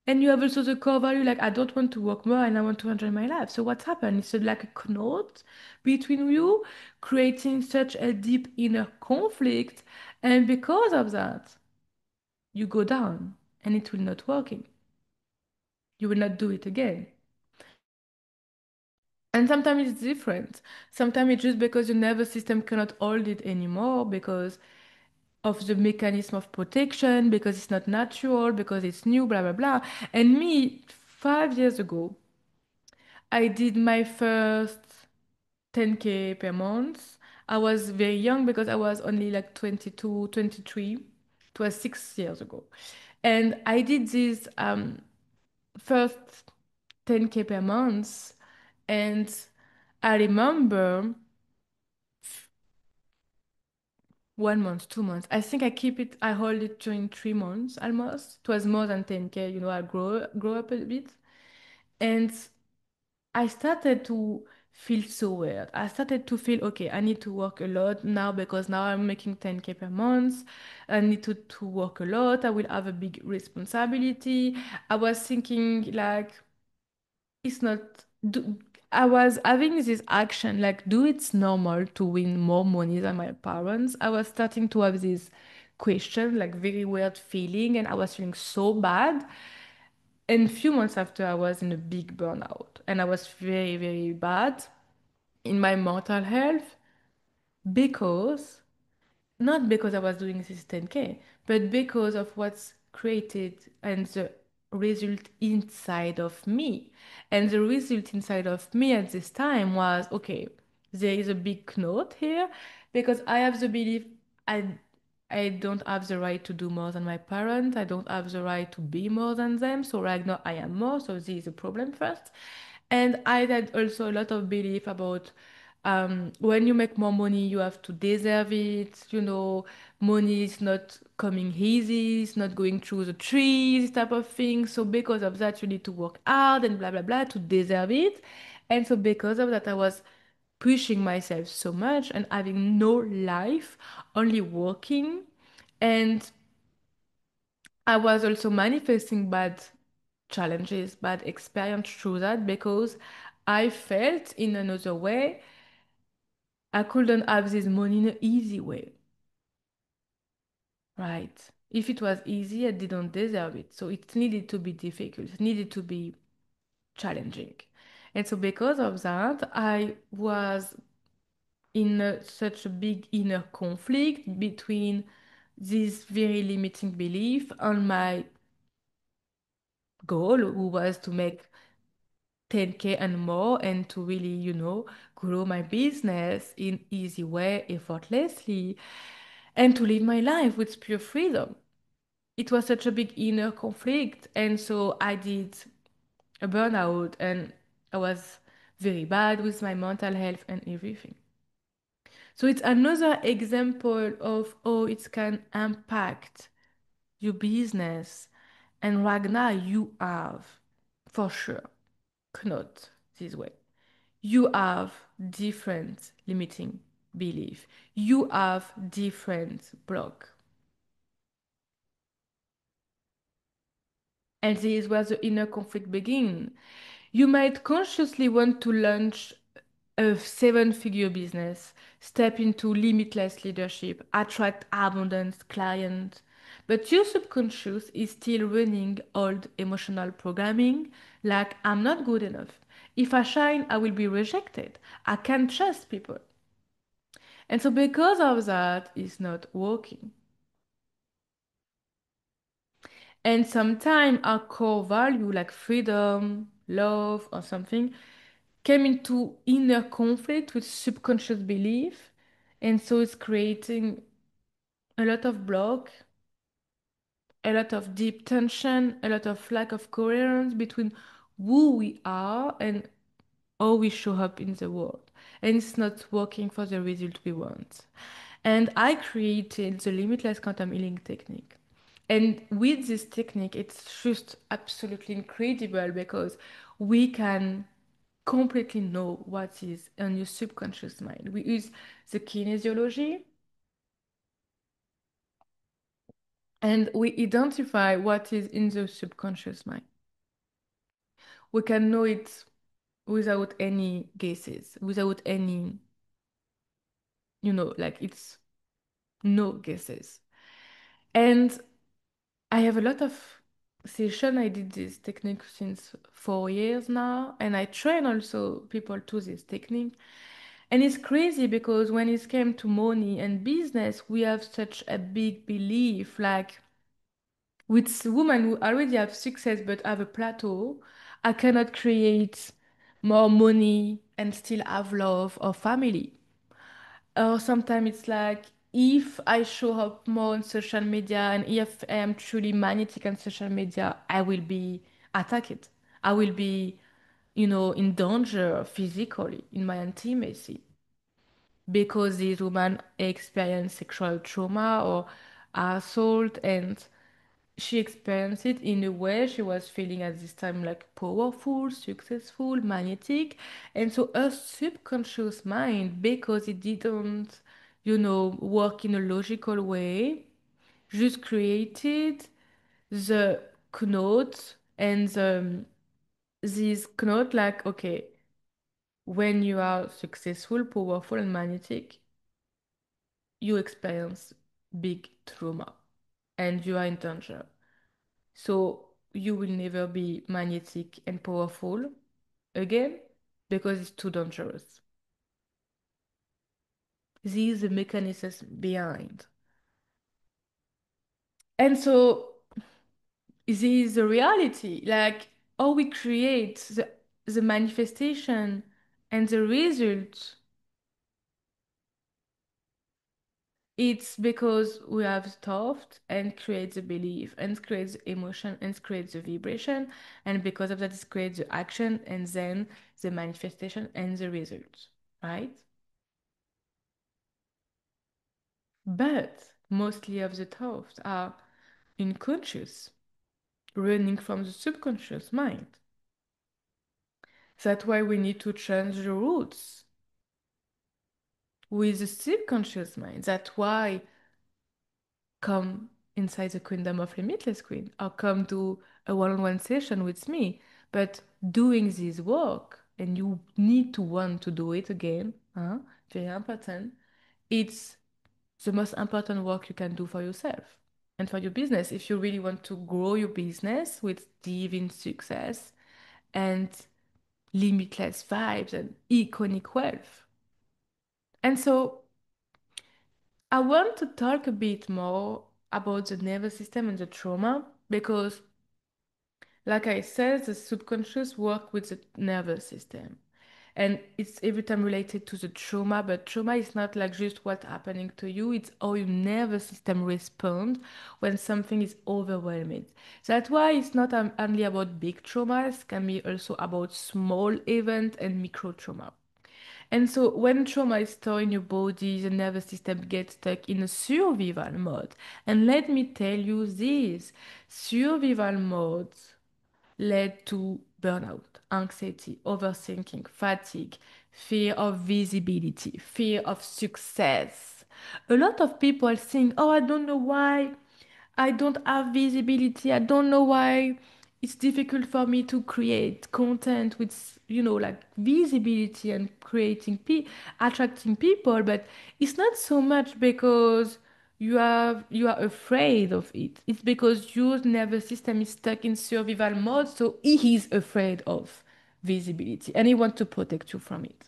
And you have also the core value, like I don't want to work more and I want to enjoy my life. So what's happened? It's like a knot between you, creating such a deep inner conflict. And because of that, you go down and it will not working. You will not do it again. And sometimes it's different. Sometimes it's just because your nervous system cannot hold it anymore because of the mechanism of protection, because it's not natural, because it's new, blah, blah, blah. And me, 5 years ago, I did my first 10K per month. I was very young because I was only like 22, 23. It was 6 years ago. And I did this first 10K per month. And I remember 1 month, 2 months. I think I keep it, I hold it during 3 months almost. It was more than 10K, I grow up a bit. And I started to feel so weird. I started to feel, okay, I need to work a lot now because now I'm making 10K per month. I need to work a lot. I will have a big responsibility. I was thinking like, it's not, do, I was having this action, like, do it's normal to win more money than my parents? I was starting to have this question, like very weird feeling, and I was feeling so bad. And a few months after, I was in a big burnout, and I was very, very bad in my mental health because not because I was doing this 10K, but because of what's created and the result inside of me. And the result inside of me at this time was okay, there is a big knot here because I have the belief I I don't have the right to do more than my parents. I don't have the right to be more than them. So right now I am more. So this is a problem first. And I had also a lot of belief about when you make more money, you have to deserve it. Money is not coming easy, it's not going through the trees, type of thing. So because of that, you need to work hard and blah blah blah to deserve it. And so because of that, I was pushing myself so much and having no life, only working. And I was also manifesting bad challenges, bad experience through that because I felt in another way I couldn't have this money in an easy way, right? If it was easy, I didn't deserve it. So it needed to be difficult, it needed to be challenging. And so because of that, I was in such a big inner conflict between this very limiting belief and my goal, who was to make 10K and more and to really, grow my business in easy way, effortlessly, and to live my life with pure freedom. It was such a big inner conflict, and so I did a burnout and I was very bad with my mental health and everything. So it's another example of how it can impact your business. And right now you have, for sure, not this way. You have different limiting belief. You have different block. And this is where the inner conflict begins. You might consciously want to launch a seven-figure business, step into limitless leadership, attract abundant clients, but your subconscious is still running old emotional programming like I'm not good enough. If I shine, I will be rejected. I can't trust people. And so because of that, it's not working. And sometimes our core value like freedom, love, or something came into inner conflict with subconscious belief. And so it's creating a lot of block, a lot of deep tension, a lot of lack of coherence between who we are and how we show up in the world. and it's not working for the result we want. And I created the limitless quantum healing technique. And with this technique, it's just absolutely incredible because we can completely know what is on your subconscious mind. We use the kinesiology and we identify what is in the subconscious mind. We can know it without any guesses, without any, like it's no guesses. And I have a lot of session. I did this technique since 4 years now, and I train also people to this technique. And it's crazy because when it came to money and business, we have such a big belief, like with women who already have success but have a plateau, I cannot create more money and still have love or family. Or sometimes it's like if I show up more on social media and if I am truly magnetic on social media, I will be attacked. I will be, in danger physically in my intimacy because these women experience sexual trauma or assault and she experienced it in a way she was feeling at this time like powerful, successful, magnetic. And so her subconscious mind, because it didn't, work in a logical way, just created the knot and this knot like, okay, when you are successful, powerful, and magnetic, you experience big trauma and you are in danger. So you will never be magnetic and powerful again because it's too dangerous. This is the mechanisms behind. And so this is the reality. Like how we create the manifestation and the result. It's because we have thought and create the belief and create the emotion and create the vibration. And because of that, it creates the action and then the manifestation and the result, right? But mostly of the thoughts are unconscious, running from the subconscious mind. That's why we need to change the roots with the subconscious mind. That's why come inside the kingdom of Limitless Queen or come to a one-on-one session with me. But doing this work, and you need to want to do it again, huh? Very important. It's the most important work you can do for yourself and for your business if you really want to grow your business with divine success and limitless vibes and iconic wealth. And so I want to talk a bit more about the nervous system and the trauma because, like I said, the subconscious work with the nervous system. And it's every time related to the trauma, but trauma is not like just what's happening to you, it's how your nervous system responds when something is overwhelming. That's why it's not only about big traumas, it can be also about small events and micro trauma. And so when trauma is stored in your body, the nervous system gets stuck in a survival mode. And let me tell you this, survival mode led to burnout, anxiety, overthinking, fatigue, fear of visibility, fear of success. A lot of people think, oh, I don't know why I don't have visibility. I don't know why it's difficult for me to create content with, like visibility and attracting people, but it's not so much because you are afraid of it. It's because your nervous system is stuck in survival mode, so he is afraid of visibility and he wants to protect you from it.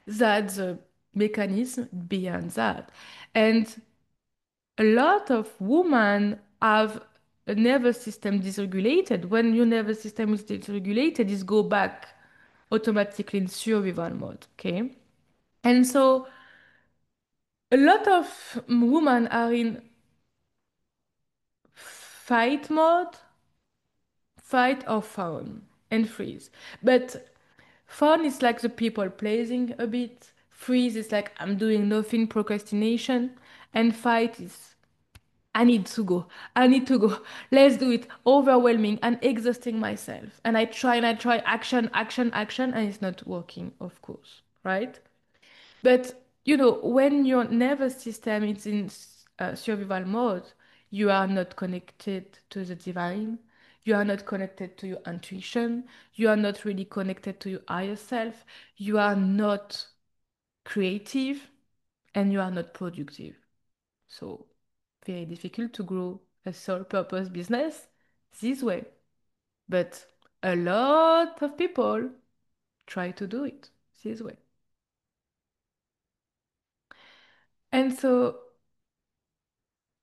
That's the mechanism behind that. And a lot of women have a nervous system dysregulated. When your nervous system is dysregulated, it go back automatically in survival mode. Okay. And so a lot of women are in fight mode, fight or fawn, and freeze. But Fun is like the people pleasing a bit. Freeze is like I'm doing nothing, procrastination. And fight is I need to go. I need to go. Let's do it. Overwhelming and exhausting myself. And I try action, action, action, and it's not working, of course, right? But when your nervous system is in survival mode, you are not connected to the divine. You are not connected to your intuition. You are not really connected to your higher self. You are not creative and you are not productive. So, very difficult to grow a sole purpose business this way. But a lot of people try to do it this way. And so,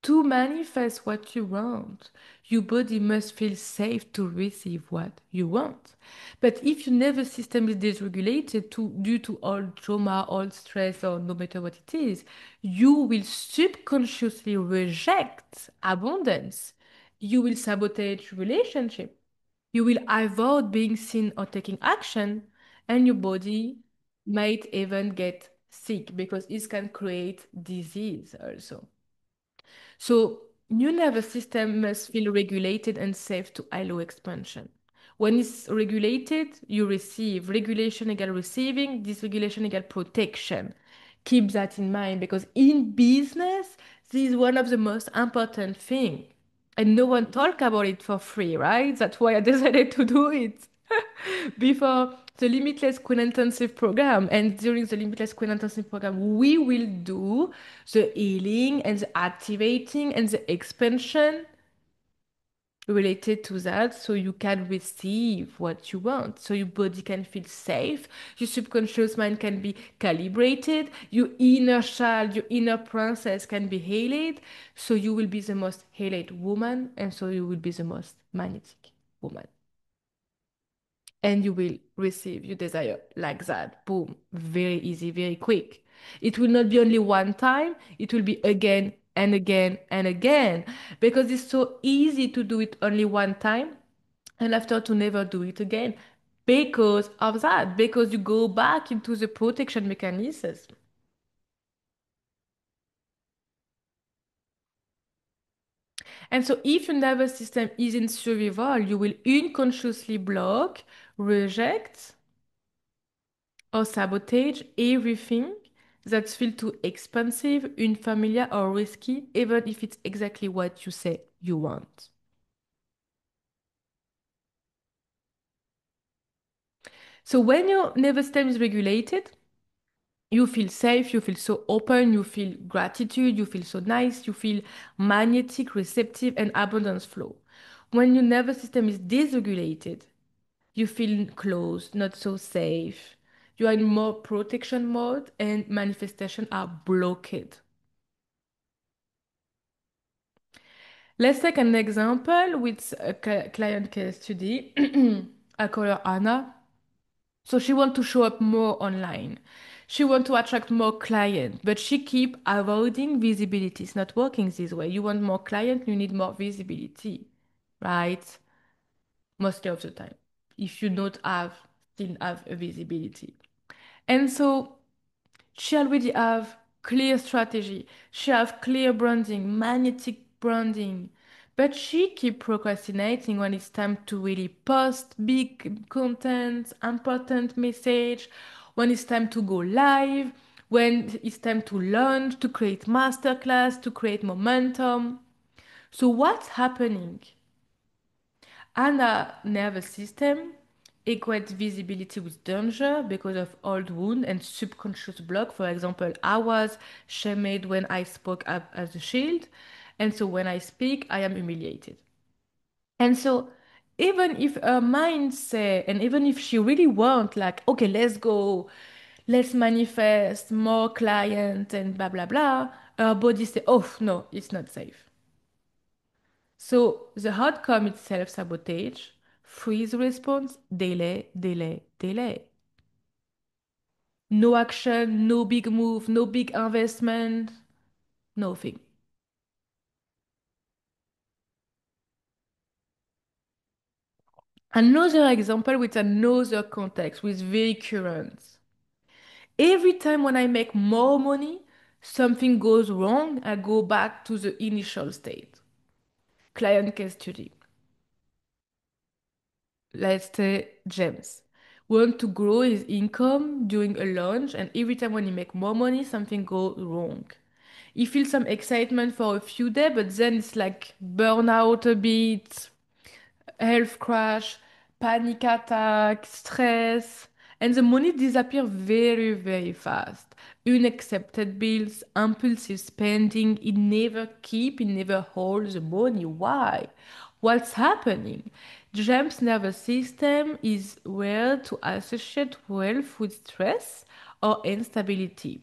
to manifest what you want, your body must feel safe to receive what you want. But if your nervous system is dysregulated due to all trauma, all stress, or no matter what it is, you will subconsciously reject abundance. You will sabotage relationship. You will avoid being seen or taking action, and your body might even get sick because it can create disease also. So, new nervous system must feel regulated and safe to allow expansion. When it's regulated, you receive. Regulation equal receiving, dysregulation equal protection. Keep that in mind because in business, this is one of the most important thing. And no one talk about it for free, right? That's why I decided to do it before the Limitless Queen Intensive program. And during the Limitless Queen Intensive program, we will do the healing and the activating and the expansion related to that so you can receive what you want, so your body can feel safe, your subconscious mind can be calibrated, your inner child, your inner princess can be healed, so you will be the most healed woman and so you will be the most magnetic woman and you will receive your desire like that. Boom. Very easy, very quick. It will not be only one time, it will be again and again and again because it's so easy to do it only one time and after to never do it again because of that, because you go back into the protection mechanisms. And so if your nervous system is in survival, you will unconsciously block, reject, or sabotage everything that feels too expensive, unfamiliar, or risky, even if it's exactly what you say you want. So when your nervous system is regulated, you feel safe, you feel so open, you feel gratitude, you feel so nice, you feel magnetic, receptive, and abundance flow. When your nervous system is dysregulated, you feel closed, not so safe. You are in more protection mode and manifestation are blocked. Let's take an example with a client case study. I call her Anna. So she want to show up more online. She want to attract more clients, but she keep avoiding visibility. It's not working this way. You want more clients, you need more visibility, right? Mostly of the time. If you don't have, still have a visibility. And so she already have clear strategy. She have clear branding, magnetic branding. But she keep procrastinating when it's time to really post big content, important message, when it's time to go live, when it's time to launch, to create masterclass, to create momentum. So what's happening? Anna nervous system equates visibility with danger because of old wound and subconscious block. For example, I was shamed when I spoke up as a shield, and so when I speak, I am humiliated. And so even if her mind say, and even if she really want, like, okay, let's go, let's manifest more clients and blah blah blah, her body say, oh no, it's not safe. So the outcome is self-sabotage, freeze response, delay, delay, delay. No action, no big move, no big investment, nothing. Another example with another context, with very current. Every time when I make more money, something goes wrong, I go back to the initial state. Client case study. Let's say James want to grow his income during a launch, and every time when he make more money, something goes wrong. He feels some excitement for a few days, but then it's like burnout a bit, health crash, panic attack, stress, and the money disappear very, very fast. Unaccepted bills, impulsive spending, it never holds the money. Why? What's happening? James' nervous system is where to associate wealth with stress or instability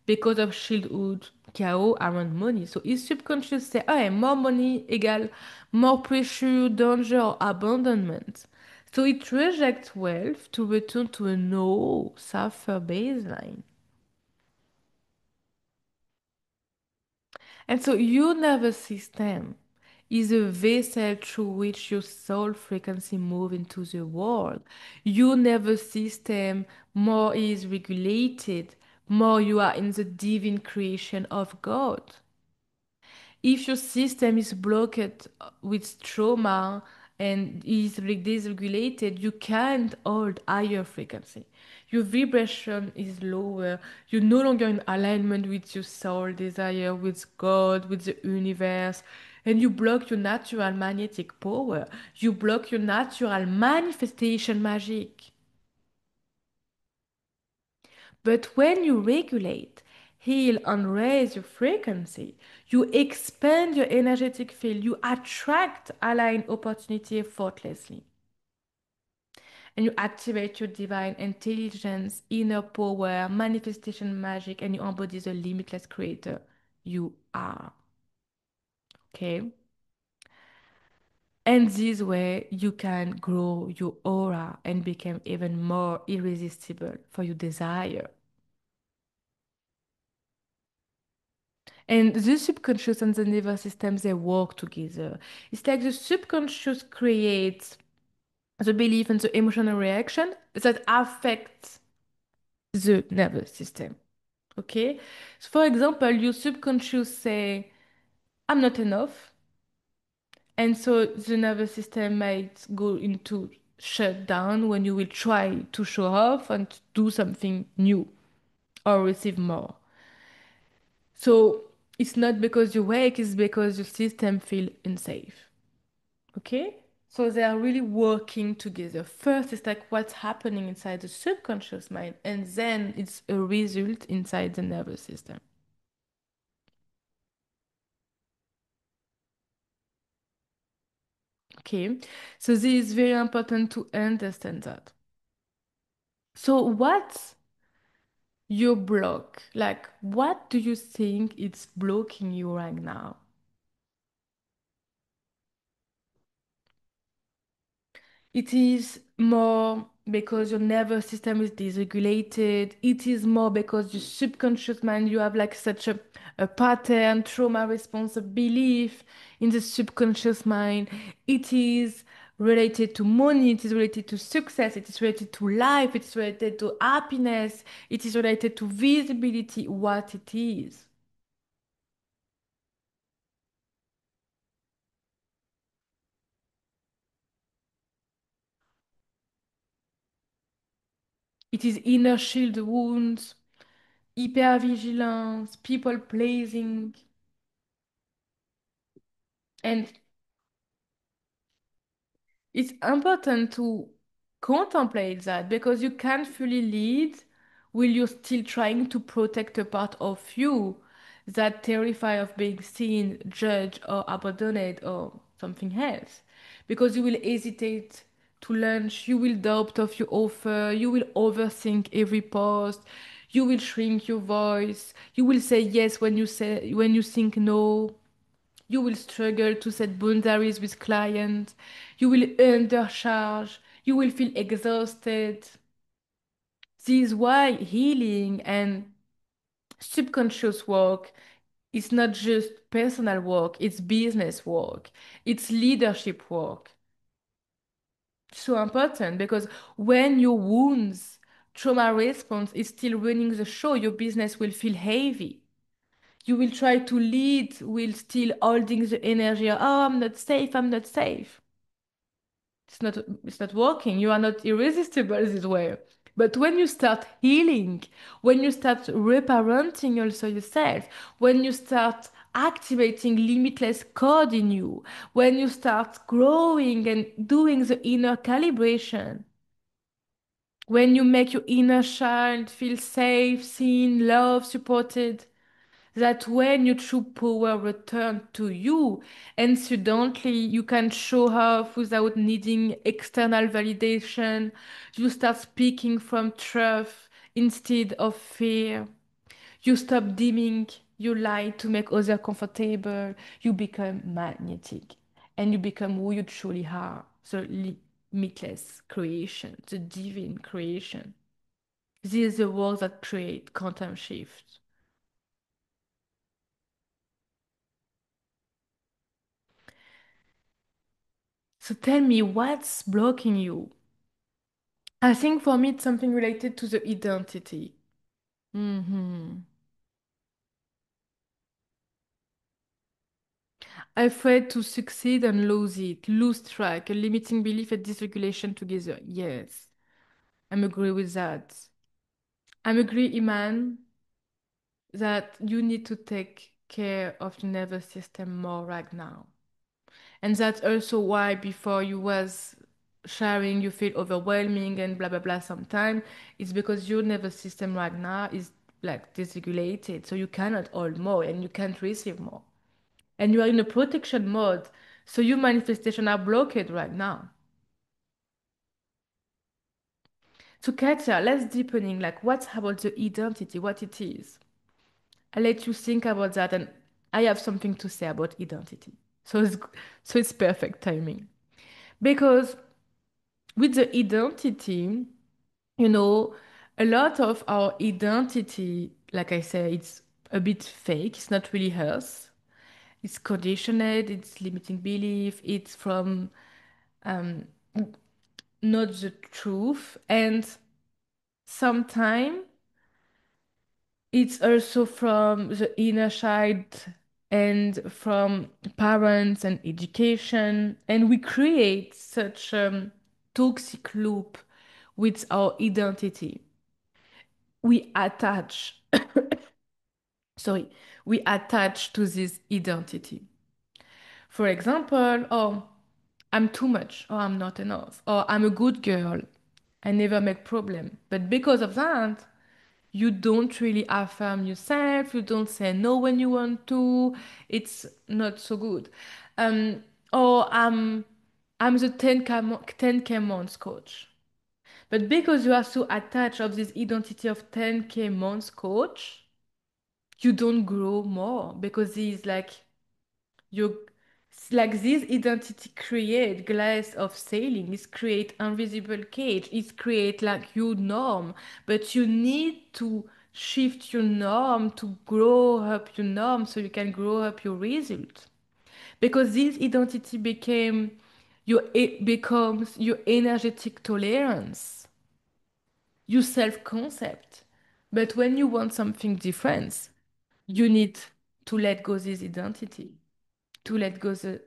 because of childhood chaos around money. So his subconscious say, oh, more money equal more pressure, danger, or abandonment. So it rejects wealth to return to a no, safer baseline. And so your nervous system is a vessel through which your soul frequency move into the world. Your nervous system more is regulated, more you are in the divine creation of God. If your system is blocked with trauma and is dysregulated, you can't hold higher frequency. Your vibration is lower. You're no longer in alignment with your soul desire, with God, with the universe, and you block your natural magnetic power. You block your natural manifestation magic. But when you regulate, heal, and raise your frequency, you expand your energetic field, you attract aligned opportunity effortlessly, and you activate your divine intelligence, inner power, manifestation magic, and you embody the limitless creator you are. Okay? And this way, you can grow your aura and become even more irresistible for your desire. And the subconscious and the nervous system, they work together. It's like the subconscious creates the belief and the emotional reaction that affect the nervous system. Okay? So for example, your subconscious say, I'm not enough. And so the nervous system might go into shutdown when you will try to show off and do something new or receive more. So it's not because you're weak, it's because your system feel unsafe. Okay? So they are really working together. First, it's like what's happening inside the subconscious mind, and then it's a result inside the nervous system. Okay? So this is very important to understand that. So what's your block? Like, what do you think it's blocking you right now? It is more because your nervous system is dysregulated. It is more because your subconscious mind, you have like such a pattern, trauma responsive belief in the subconscious mind. It is related to money, it is related to success, it is related to life, it is related to happiness, it is related to visibility, what it is. It is inner shield wounds, hypervigilance, people pleasing, and it's important to contemplate that because you can't fully lead while you're still trying to protect a part of you that terrified of being seen, judged, or abandoned or something else. Because you will hesitate to launch, you will doubt of your offer, you will overthink every post, you will shrink your voice, you will say yes when you think no. You will struggle to set boundaries with clients. You will undercharge. You will feel exhausted. This is why healing and subconscious work is not just personal work, it's business work, it's leadership work. So important because when your wounds, trauma response is still running the show, your business will feel heavy. You will try to lead while still holding the energy. Oh, I'm not safe. I'm not safe. It's not it's not working. You are not irresistible this way. But when you start healing, when you start reparenting also yourself, when you start activating limitless code in you, when you start growing and doing the inner calibration, when you make your inner child feel safe, seen, loved, supported, that when your true power returns to you, and suddenly you can show off without needing external validation. You start speaking from truth instead of fear. You stop dimming your light to make others comfortable. You become magnetic and you become who you truly are, the limitless creation, the divine creation. This is the work that creates quantum shift. So tell me, what's blocking you? I think for me, it's something related to the identity. hmm Afraid to succeed and lose it, lose track, a limiting belief and dysregulation together. Yes, I'm agree with that. I'm agree, Iman, that you need to take care of your nervous system more right now. And that's also why before you was sharing you feel overwhelming and blah blah blah sometime. It's because your nervous system right now is like dysregulated. So you cannot hold more and you can't receive more. And you are in a protection mode. So your manifestation are blocked right now. So Katya, let's deepening like what's about the identity, what it is. I'll let you think about that and I have something to say about identity. So it's perfect timing. Because with the identity, you know, a lot of our identity, like I said, it's a bit fake. It's not really us. It's conditioned, it's limiting belief, it's from um, not the truth. And sometimes it's also from the inner child and from parents and education. And we create such a toxic loop with our identity. We attach, sorry, we attach to this identity. For example, oh, I'm too much, or I'm not enough, or I'm a good girl, I never make problem. But because of that, you don't really affirm yourself, you don't say no when you want to, it's not so good. Um, or I'm the 10K months coach. But because you are so attached of this identity of 10K months coach, you don't grow more because it's like you like this identity create glass of sailing, it create invisible cage, it create like your norm, but you need to shift your norm to grow up your norm so you can grow up your result because this identity became your it becomes your energetic tolerance, your self-concept. But when you want something different, you need to let go this identity, to let go the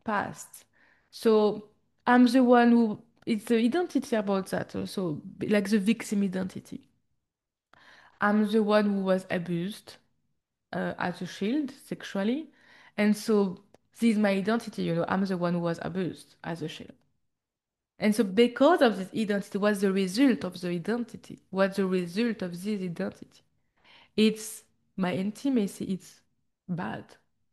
past. So I'm the one who it's the identity about that also, like the victim identity. I'm the one who was abused as a child sexually, and so this is my identity. I'm the one who was abused as a child. And so because of this identity, what's the result of the identity? What's the result of this identity? It's my intimacy, it's bad.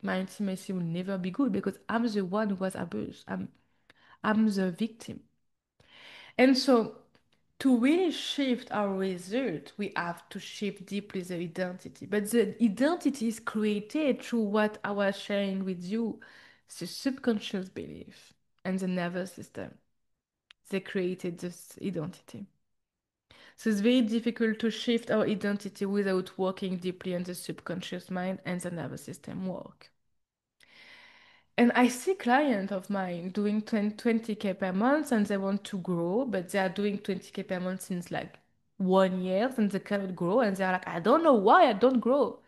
My intimacy will never be good because I'm the one who was abused. I'm the victim. And so to really shift our result, we have to shift deeply the identity. But the identity is created through what I was sharing with you, the subconscious belief and the nervous system. They created this identity. So it's very difficult to shift our identity without working deeply on the subconscious mind and the nervous system work. And I see clients of mine doing 20K per month and they want to grow, but they are doing 20K per month since like 1 year and they cannot grow. And they're like, I don't know why I don't grow.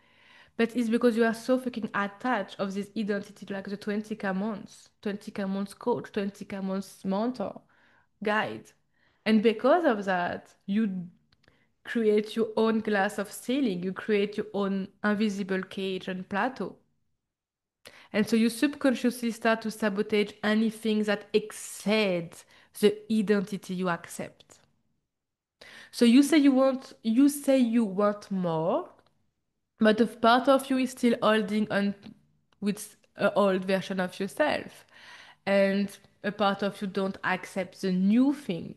But it's because you are so fucking attached of this identity, like the 20K months, 20K months coach, 20K months mentor, guide. And because of that, you create your own glass of ceiling, you create your own invisible cage and plateau. And so you subconsciously start to sabotage anything that exceeds the identity you accept. So you say you want more, but a part of you is still holding on with an old version of yourself. And a part of you don't accept the new thing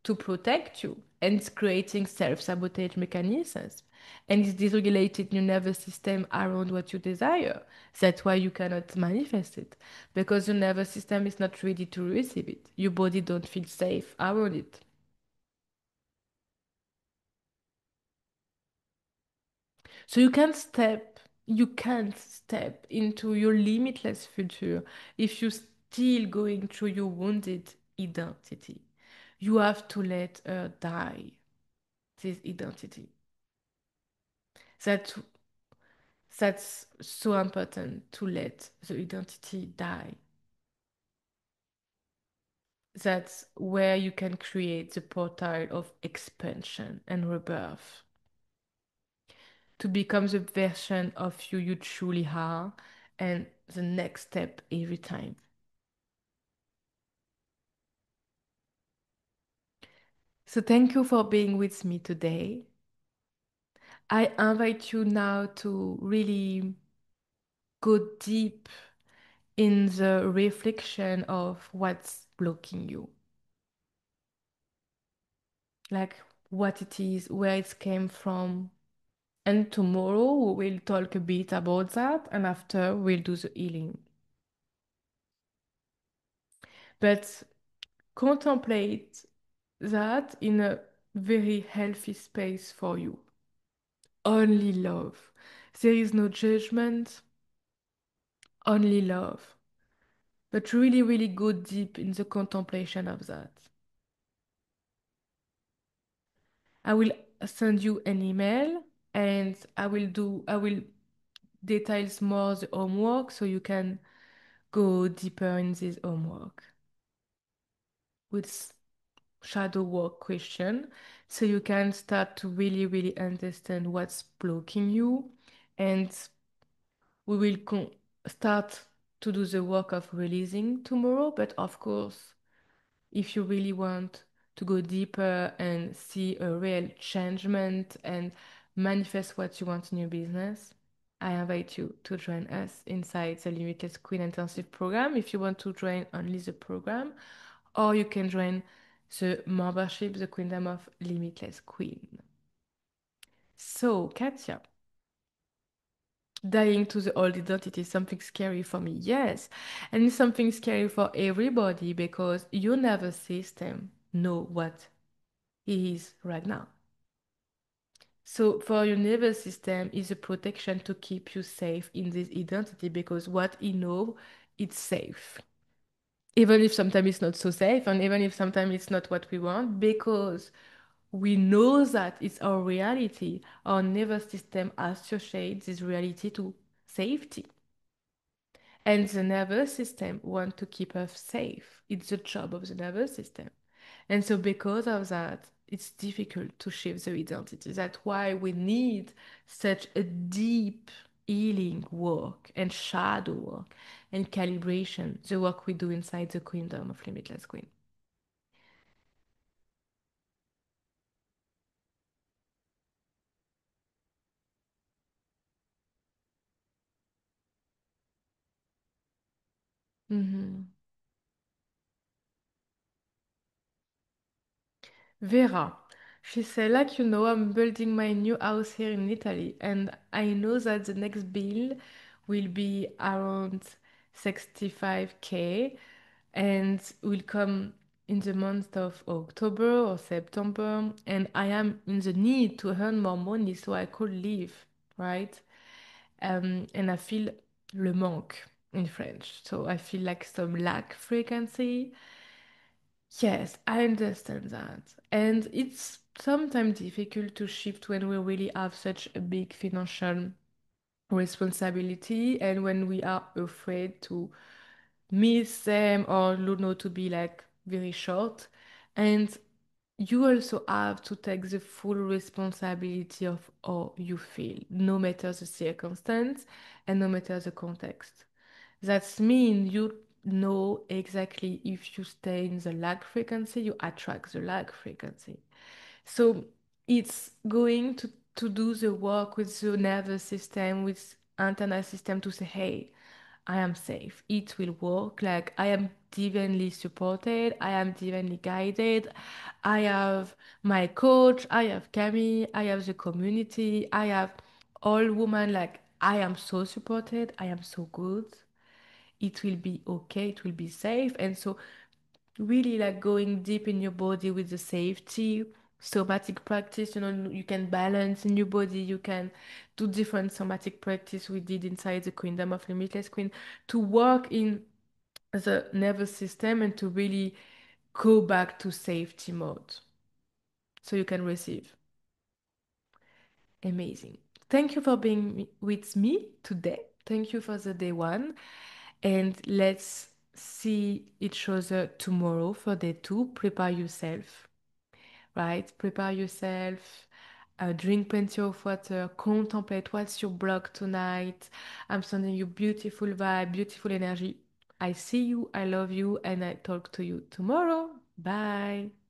to protect you. And it's creating self-sabotage mechanisms. And it's dysregulated your nervous system around what you desire. That's why you cannot manifest it. Because your nervous system is not ready to receive it. Your body don't feel safe around it. So you can't step into your limitless future if you're still going through your wounded identity. You have to let her die, this identity. That that's so important to let the identity die. That's where you can create the portal of expansion and rebirth to become the version of you truly are and the next step every time. So thank you for being with me today. I invite you now to really go deep in the reflection of what's blocking you. Like what it is, where it came from. And tomorrow we will talk a bit about that, and after we'll do the healing. But contemplate that in a very healthy space for you. Only love. There is no judgment, only love. But really, really go deep in the contemplation of that. I will send you an email and I will details more the homework so you can go deeper in this homework with shadow work question so you can start to really, really understand what's blocking you. And we will start to do the work of releasing tomorrow. But of course, if you really want to go deeper and see a real changement and manifest what you want in your business, I invite you to join us inside the Limitless Queen Intensive Program if you want to join only the program, or you can join the membership, the Queendom of Limitless Queen. So, Katya, dying to the old identity is something scary for me, yes. And it's something scary for everybody because your nervous system know what it is right now. So for your nervous system is a protection to keep you safe in this identity because what you know it's safe. Even if sometimes it's not so safe and even if sometimes it's not what we want, because we know that it's our reality, our nervous system associates this reality to safety. And the nervous system want to keep us safe. It's the job of the nervous system. And so because of that, it's difficult to shift the identity. That's why we need such a deep healing work and shadow work and calibration, the work we do inside the Queendom of Limitless Queen. Mhm. Vera, she said, like I'm building my new house here in Italy, and I know that the next bill will be around 65K and will come in the month of October or September, and I am in the need to earn more money so I could live, right? And I feel le manque. in French. So I feel like some lack frequency. Yes, I understand that. And it's sometimes difficult to shift when we really have such a big financial responsibility and when we are afraid to miss them or you know to be like very short. And you also have to take the full responsibility of how you feel, no matter the circumstance and no matter the context. That means you know exactly if you stay in the lag frequency, you attract the lag frequency. So it's going to do the work with the nervous system, with internal system to say, hey, I am safe. It will work. Like I am divinely supported. I am divinely guided. I have my coach. I have Cami. I have the community. I have all women. Like I am so supported. I am so good. It will be okay. It will be safe. And so really like going deep in your body with the safety somatic practice, you can balance in your body, you can do different somatic practice we did inside the Kingdom of Limitless Queen to work in the nervous system and to really go back to safety mode so you can receive. Amazing. Thank you for being with me today. Thank you for the day one. And let's see each other tomorrow for day two. Prepare yourself, right? Prepare yourself. Drink plenty of water. Contemplate what's your block tonight. I'm sending you beautiful vibe, beautiful energy. I see you, I love you, and I talk to you tomorrow. Bye.